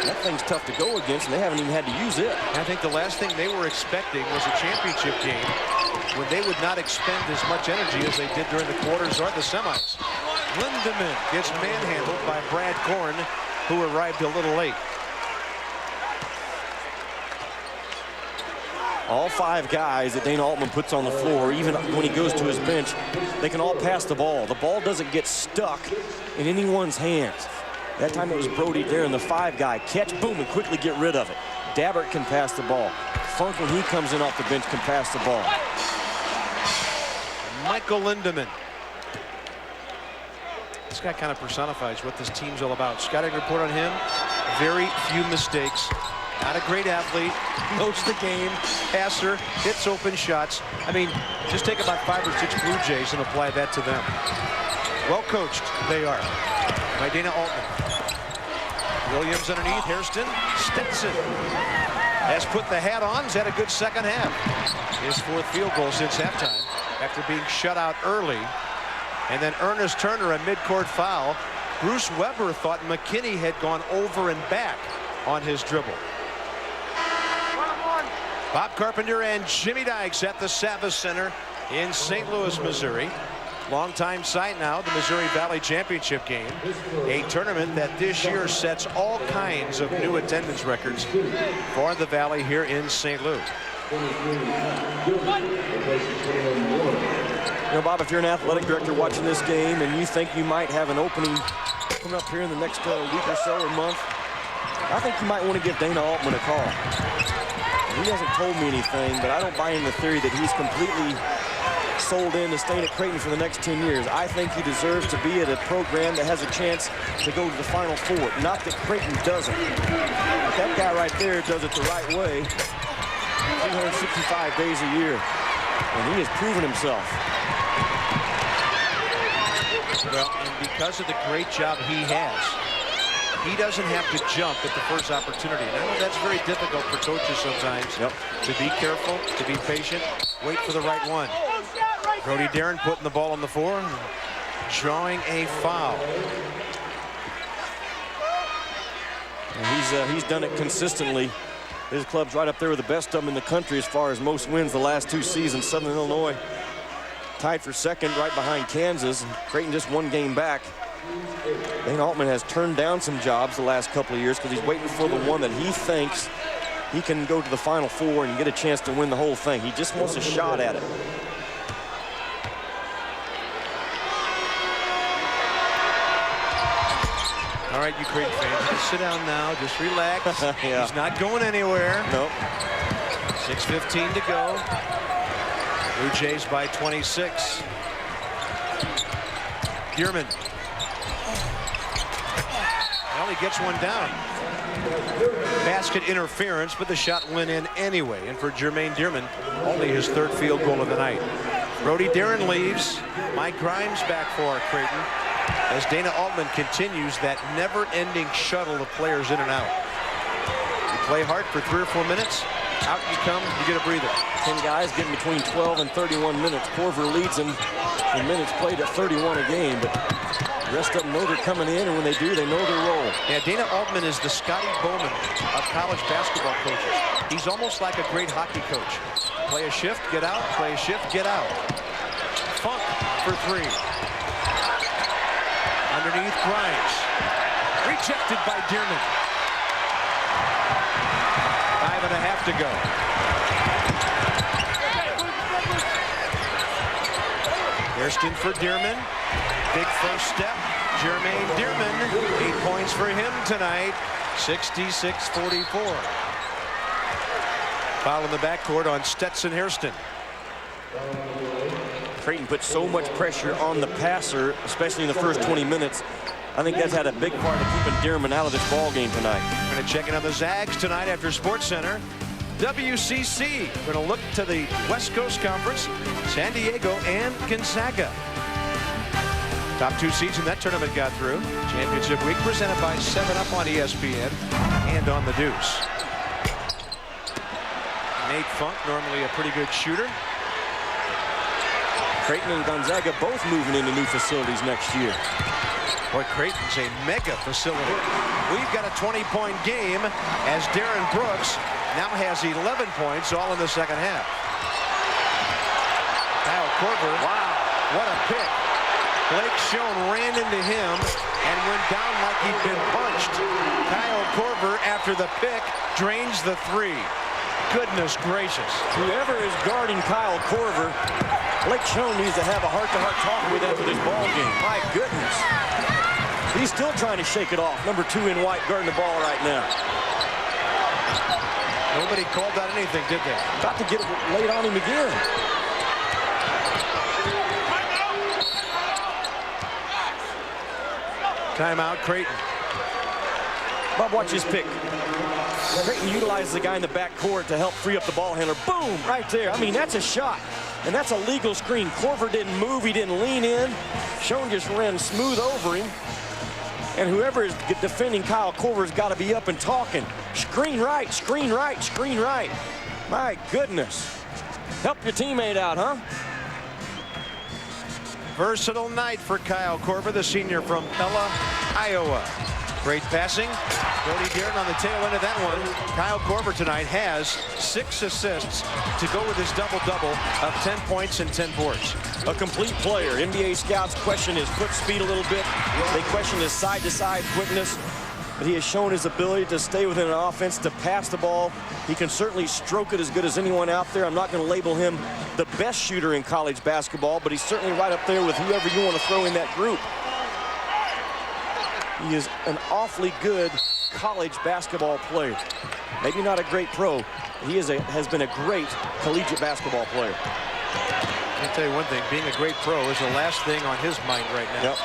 That thing's tough to go against, and they haven't even had to use it. I think the last thing they were expecting was a championship game when they would not expend as much energy as they did during the quarters or the semis. Lindemann gets manhandled by Brad Korn, who arrived a little late. All 5 guys that Dana Altman puts on the floor, even when he goes to his bench, they can all pass the ball. The ball doesn't get stuck in anyone's hands. That time it was Brody there, and the 5 guy catch, boom, and quickly get rid of it. Dabbert can pass the ball. Funk, when he comes in off the bench, can pass the ball. Michael Lindemann. This guy kind of personifies what this team's all about. Scouting report on him, very few mistakes. Not a great athlete, knows the game, passer, hits open shots. I mean, just take about 5 or 6 Blue Jays and apply that to them. Well coached, they are, by Dana Altman. Williams underneath, Hairston, Stetson has put the hat on, has had a good second half. His 4th field goal since halftime after being shut out early. And then Ernest Turner, a midcourt foul. Bruce Weber thought McKinney had gone over and back on his dribble. Bob Carpenter and Jimmy Dykes at the Savas Center in St. Louis, Missouri. Longtime site now, the Missouri Valley Championship game. A tournament that this year sets all kinds of new attendance records for the Valley here in St. Louis. You know, Bob, if you're an athletic director watching this game and you think you might have an opening coming up here in the next week or so or month, I think you might want to give Dana Altman a call. He hasn't told me anything, but I don't buy into the theory that he's completely sold in to staying at Creighton for the next 10 years. I think he deserves to be at a program that has a chance to go to the Final Four. Not that Creighton doesn't. But that guy right there does it the right way 365 days a year. And he has proven himself. Well, and because of the great job he has, he doesn't have to jump at the first opportunity. And I know that's very difficult for coaches sometimes. To be careful, to be patient, wait for the right one. Brody Darren putting the ball on the floor, drawing a foul. And he's done it consistently. His club's right up there with the best of them in the country as far as most wins the last 2 seasons. Southern Illinois tied for second right behind Kansas. And Creighton just 1 game back. Dana Altman has turned down some jobs the last couple of years because he's waiting for the one that he thinks he can go to the Final Four and get a chance to win the whole thing. He just wants a shot at it. All right, you Creighton fans, just sit down now. Just relax. Yeah. He's not going anywhere. Nope. 6:15 to go. Blue Jays by 26. Dearman. Well, he gets one down. Basket interference, but the shot went in anyway. And for Jermaine Dearman, only his 3rd field goal of the night. Brody Darren leaves. Mike Grimes back for Creighton as Dana Altman continues that never-ending shuttle of players in and out. You play hard for 3 or 4 minutes, out you come, you get a breather. 10 guys getting between 12 and 31 minutes. Corver leads them in minutes played at 31 a game, but the rest of them know they're coming in, and when they do, they know their role. Yeah, Dana Altman is the Scotty Bowman of college basketball coaches. He's almost like a great hockey coach. Play a shift, get out, play a shift, get out. Funk for 3. Underneath Grimes. Rejected by Dearman. 5.5 to go. Hairston for Dearman. Big first step. Jermaine Dearman. 8 points for him tonight. 66-44. Foul in the backcourt on Stetson Hairston. Creighton put so much pressure on the passer, especially in the first 20 minutes. I think that's had a big part of keeping Dearman out of this ball game tonight. We're going to check in on the Zags tonight after Sports Center. WCC. We're going to look to the West Coast Conference, San Diego and Gonzaga. Top 2 seeds in that tournament got through. Championship week presented by 7-Up on ESPN and on the Deuce. Nate Funk, normally a pretty good shooter. Creighton and Gonzaga both moving into new facilities next year. Boy, Creighton's a mega facility. We've got a 20-point game as Darren Brooks now has 11 points, all in the second half. Kyle Korver, wow, what a pick. Blake Schoen ran into him and went down like he'd been punched. Kyle Korver, after the pick, drains the 3. Goodness gracious. Whoever is guarding Kyle Korver, Blake Schoen needs to have a heart-to-heart talk with after this ball game. My goodness. He's still trying to shake it off. Number 2 in white guarding the ball right now. Nobody called out anything, did they? Got to get it laid on him again. Timeout, Creighton. Bob, watch his pick. Creighton utilizes the guy in the back court to help free up the ball handler. Boom, right there. I mean, that's a shot. And that's a legal screen. Korver didn't move. He didn't lean in. Schoen just ran smooth over him. And whoever is defending Kyle Korver's got to be up and talking. Screen right, screen right, screen right. My goodness. Help your teammate out, huh? Versatile night for Kyle Korver, the senior from Pella, Iowa. Great passing. Brody Darren on the tail end of that one. Kyle Korver tonight has 6 assists to go with his double-double of 10 points and 10 boards. A complete player. NBA scouts question his foot speed a little bit. They question his side-to-side quickness. But he has shown his ability to stay within an offense, to pass the ball. He can certainly stroke it as good as anyone out there. I'm not going to label him the best shooter in college basketball, but he's certainly right up there with whoever you want to throw in that group. He is an awfully good college basketball player. Maybe not a great pro. He has been a great collegiate basketball player. I'll tell you one thing, being a great pro is the last thing on his mind right now. Yep.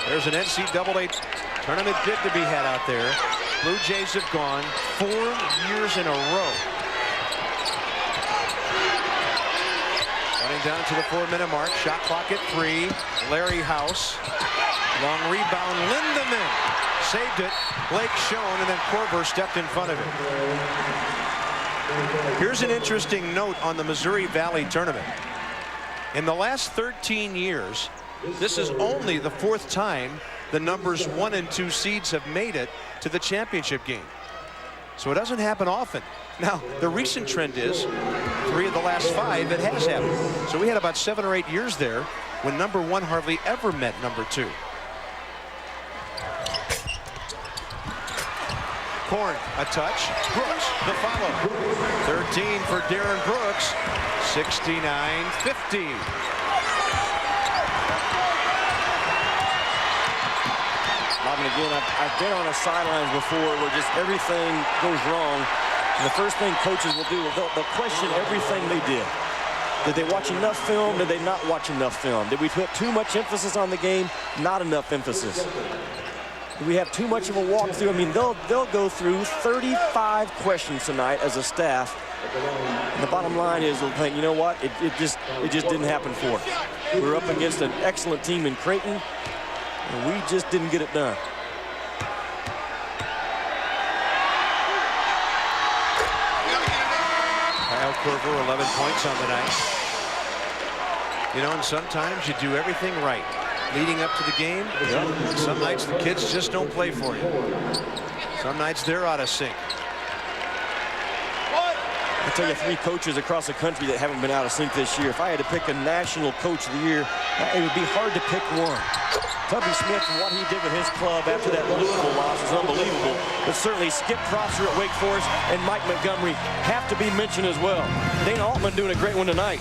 There's an NCAA tournament bid to be had out there. Blue Jays have gone 4 years in a row. Running down to the 4-minute mark. Shot clock at 3. Larry House. Long rebound. Lindemann saved it. Blake Schoen, and then Korver stepped in front of it. Here's an interesting note on the Missouri Valley tournament. In the last 13 years, this is only the 4th time the numbers 1 and 2 seeds have made it to the championship game. So it doesn't happen often. Now, the recent trend is 3 of the last 5 it has happened. So we had about 7 or 8 years there when number 1 hardly ever met number 2. Korn, a touch. Brooks, the follow. 13 for Darren Brooks. 69-50. and again, I've been on a sidelines before where just everything goes wrong. And the first thing coaches will do, they'll question everything they did. Did they watch enough film? Did they not watch enough film? Did we put too much emphasis on the game? Not enough emphasis. Did we have too much of a walkthrough? I mean, they'll go through 35 questions tonight as a staff. And the bottom line is, they'll think, you know what? It just didn't happen for us. We're up against an excellent team in Creighton, and we just didn't get it done. Kyle Korver, 11 points on the night. You know, and sometimes you do everything right leading up to the game. And some nights the kids just don't play for you. Some nights they're out of sync. I tell you, 3 coaches across the country that haven't been out of sync this year. If I had to pick a national coach of the year, it would be hard to pick one. Tubby Smith and what he did with his club after that Louisville loss is unbelievable. But certainly Skip Prosser at Wake Forest and Mike Montgomery have to be mentioned as well. Dana Altman doing a great one tonight.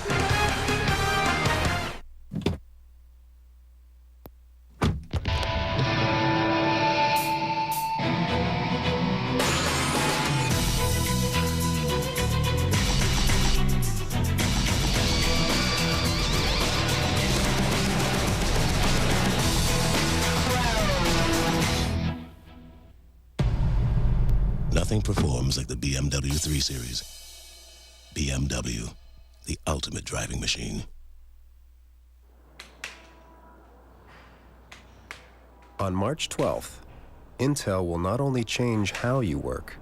Nothing performs like the BMW 3 Series. BMW, the ultimate driving machine. On March 12th, Intel will not only change how you work,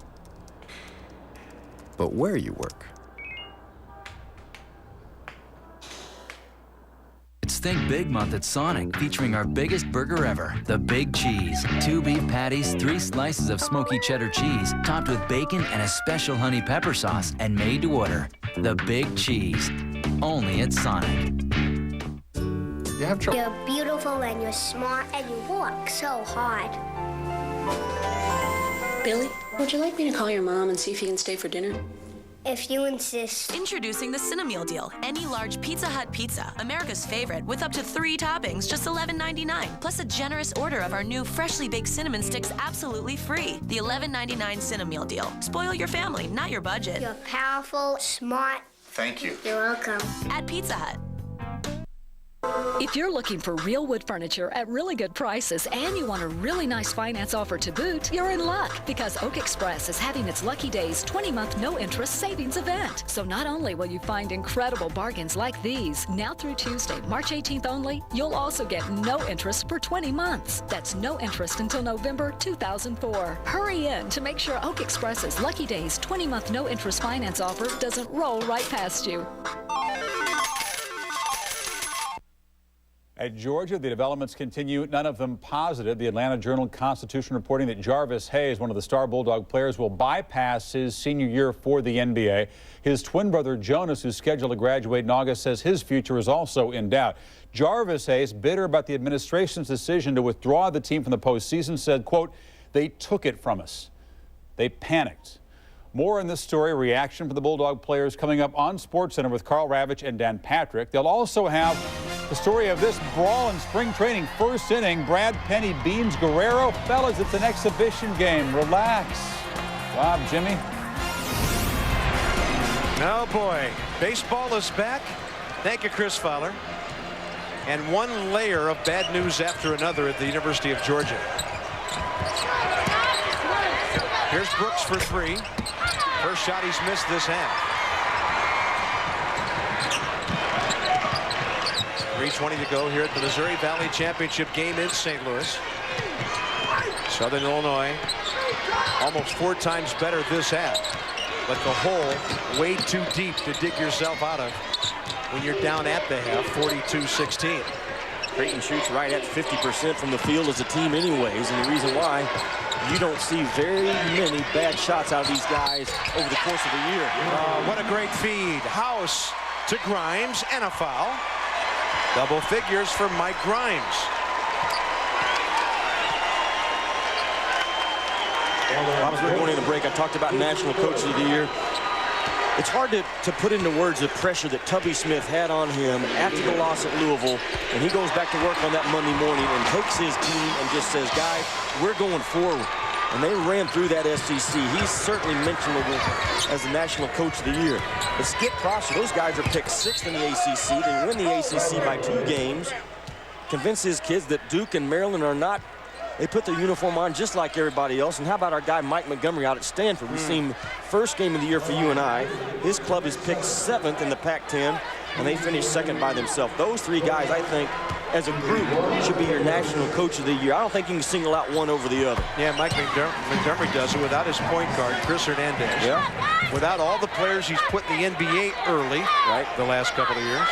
but where you work. It's Think Big Month at Sonic, featuring our biggest burger ever, the Big Cheese. 2 beef patties, 3 slices of smoky cheddar cheese, topped with bacon and a special honey pepper sauce, and made to order. The Big Cheese, only at Sonic. You have trouble. You're beautiful and you're smart and you work so hard. Billy, would you like me to call your mom and see if you can stay for dinner? If you insist. Introducing the Cinemeal Deal. Any large Pizza Hut pizza, America's favorite, with up to 3 toppings, just $11.99. Plus a generous order of our new freshly baked cinnamon sticks absolutely free. The $11.99 Cinemeal Deal. Spoil your family, not your budget. You're powerful, smart. Thank you. You're welcome. At Pizza Hut. If you're looking for real wood furniture at really good prices and you want a really nice finance offer to boot, you're in luck because Oak Express is having its Lucky Days 20-month no-interest savings event. So not only will you find incredible bargains like these, now through Tuesday, March 18th only, you'll also get no interest for 20 months. That's no interest until November 2004. Hurry in to make sure Oak Express's Lucky Days 20-month no-interest finance offer doesn't roll right past you. At Georgia, the developments continue, none of them positive. The Atlanta Journal-Constitution reporting that Jarvis Hayes, one of the star Bulldog players, will bypass his senior year for the NBA. His twin brother Jonas, who's scheduled to graduate in August, says his future is also in doubt. Jarvis Hayes, bitter about the administration's decision to withdraw the team from the postseason, said, quote, "They took it from us. They panicked." More in this story, reaction from the Bulldog players coming up on SportsCenter with Carl Ravitch and Dan Patrick. They'll also have the story of this brawl in spring training. First inning, Brad Penny beams Guerrero. Fellas, it's an exhibition game. Relax. Bob, Jimmy. Oh, boy. Baseball is back. Thank you, Chris Fowler. And one layer of bad news after another at the University of Georgia. Here's Brooks for 3. First shot he's missed this half. 3:20 to go here at the Missouri Valley Championship game in St. Louis. Southern Illinois almost 4 times better this half, but the hole way too deep to dig yourself out of when you're down at the half, 42-16. Creighton shoots right at 50% from the field as a team anyways, and the reason why, you don't see very many bad shots out of these guys over the course of the year. What a great feed. House to Grimes and a foul. Double figures for Mike Grimes. As we're going in the break, I talked about National Coach of the Year. It's hard to put into words the pressure that Tubby Smith had on him after the loss at Louisville, and he goes back to work on that Monday morning and takes his team and just says, guys, we're going forward. And they ran through that SEC. He's certainly mentionable as the National Coach of the Year. But Skip Prosser, those guys are picked 6th in the ACC. They win the ACC by 2 games. Convince his kids that Duke and Maryland are not. They put their uniform on just like everybody else. And how about our guy Mike Montgomery out at Stanford? We've seen first game of the year for UNI. His club is picked 7th in the Pac-10, and they finished 2nd by themselves. Those 3 guys, I think, as a group, should be your National Coach of the Year. I don't think you can single out one over the other. Yeah, Mike Montgomery does it without his point guard, Chris Hernandez. Yeah. Without all the players he's put in the NBA early, right, the last couple of years.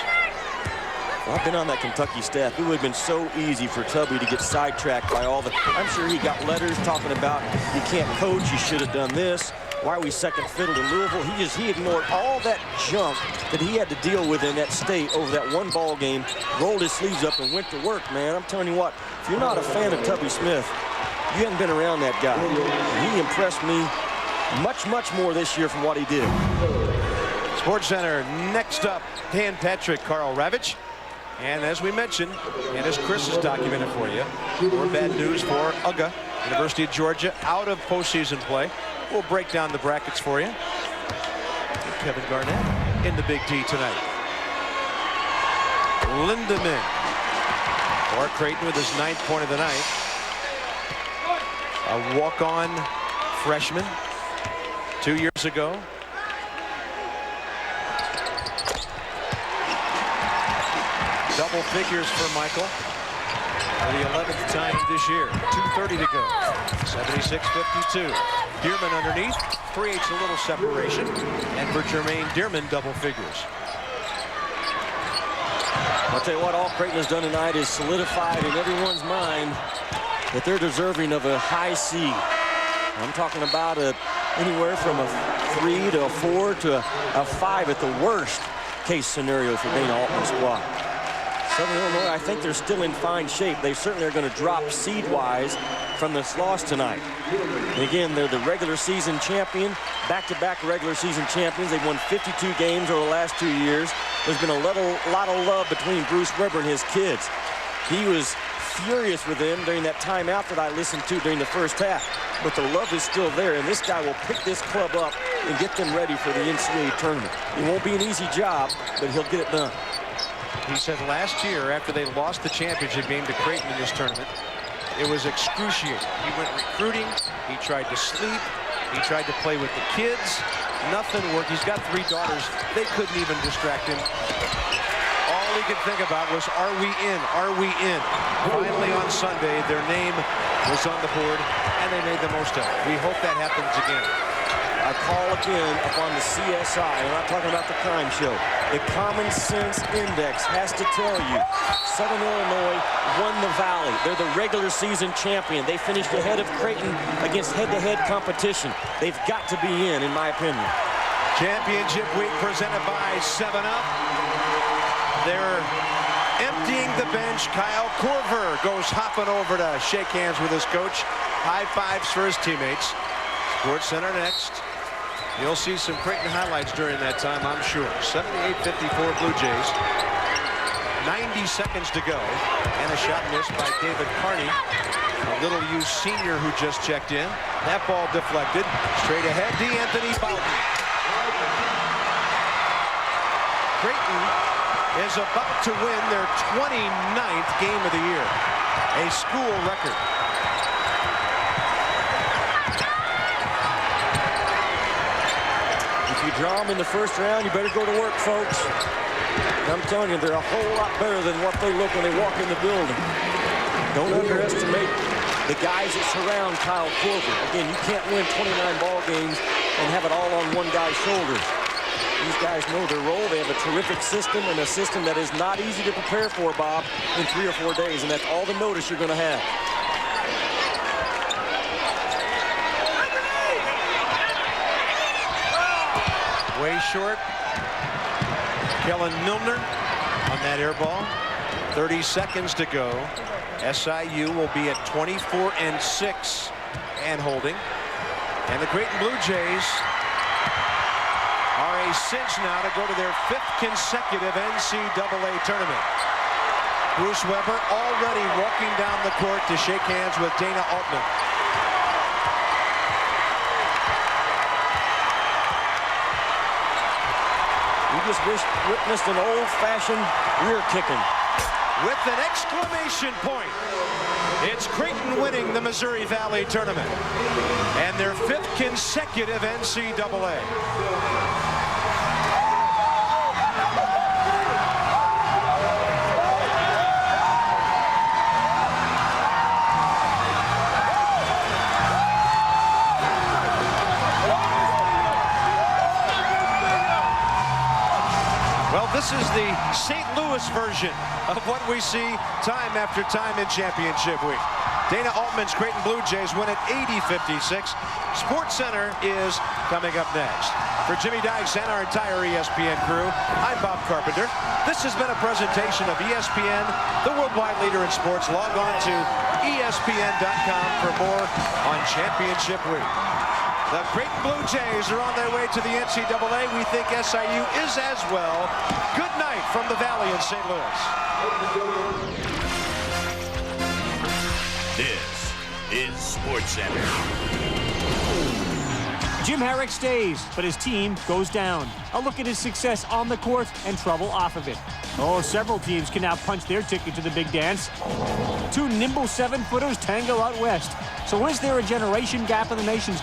Well, I've been on that Kentucky staff. It would have been so easy for Tubby to get sidetracked by all the... I'm sure he got letters talking about, you can't coach, you should have done this. Why are we second fiddle to Louisville? He ignored all that junk that he had to deal with in that state over that one ball game, rolled his sleeves up and went to work, man. I'm telling you what, if you're not a fan of Tubby Smith, you haven't been around that guy. He impressed me much, much more this year from what he did. Sports Center, next up, Dan Patrick, Carl Ravitch. And as we mentioned, and as Chris has documented for you, more bad news for UGA, University of Georgia, out of postseason play. We'll break down the brackets for you. Kevin Garnett in the Big D tonight. Lindemann for Creighton with his 9th point of the night. A walk-on freshman 2 years ago. Double figures for Michael for the 11th time this year. 2:30 to go. 76-52. Dearman underneath creates a little separation. And for Jermaine Dearman, double figures. I'll tell you what, all Creighton has done tonight is solidified in everyone's mind that they're deserving of a high seed. I'm talking about anywhere from a 3 to a 4 to a 5 at the worst case scenario for Dana Altman's squad. Southern Illinois, I think they're still in fine shape. They certainly are going to drop seed-wise from this loss tonight. And again, they're the regular season champion, back-to-back regular season champions. They've won 52 games over the last 2 years. There's been a lot of love between Bruce Weber and his kids. He was furious with them during that timeout that I listened to during the first half. But the love is still there, and this guy will pick this club up and get them ready for the NCAA tournament. It won't be an easy job, but he'll get it done. He said last year, after they lost the championship game to Creighton in this tournament, it was excruciating. He went recruiting. He tried to sleep. He tried to play with the kids. Nothing worked. He's got 3 daughters. They couldn't even distract him. All he could think about was, are we in? Are we in? Finally on Sunday, their name was on the board, and they made the most of it. We hope that happens again. I call again upon the CSI. I'm not talking about the crime show. The Common Sense Index has to tell you Southern Illinois won the Valley. They're the regular season champion. They finished ahead of Creighton against head-to-head competition. They've got to be in my opinion. Championship week presented by 7-Up. They're emptying the bench. Kyle Korver goes hopping over to shake hands with his coach. High fives for his teammates. Sports Center next. You'll see some Creighton highlights during that time, I'm sure. 78-54 Blue Jays. 90 seconds to go. And a shot missed by David Carney, a Little U senior who just checked in. That ball deflected. Straight ahead, DeAnthony Bowden. Creighton is about to win their 29th game of the year. A school record. If you draw them in the first round, you better go to work, folks. I'm telling you, they're a whole lot better than what they look when they walk in the building. Don't underestimate the guys that surround Kyle Korver. Again, you can't win 29 ball games and have it all on one guy's shoulders. These guys know their role. They have a terrific system, and a system that is not easy to prepare for, Bob, in 3 or 4 days, and that's all the notice you're going to have. Way short. Kellen Milner on that air ball. 30 seconds to go. SIU will be at 24-6 and holding. And the Creighton Blue Jays are a a cinch now to go to their 5th consecutive NCAA tournament. Bruce Weber already walking down the court to shake hands with Dana Altman. We just witnessed an old-fashioned rear kicking. With an exclamation point. It's Creighton winning the Missouri Valley tournament and their 5th consecutive NCAA. Well, this is the St. Louis version of what we see time after time in championship week. Dana Altman's Creighton Blue Jays win at 80-56. Sports Center is coming up next. For Jimmy Dykes and our entire ESPN crew, I'm Bob Carpenter. This has been a presentation of ESPN, the worldwide leader in sports. Log on to ESPN.com for more on championship week. The Creighton Blue Jays are on their way to the NCAA. We think SIU is as well. Good night from the Valley in St. Louis. This is SportsCenter. Jim Herrick stays, but his team goes down. A look at his success on the court and trouble off of it. Oh, several teams can now punch their ticket to the big dance. 2 nimble 7-footers tango out west. So is there a generation gap in the nation's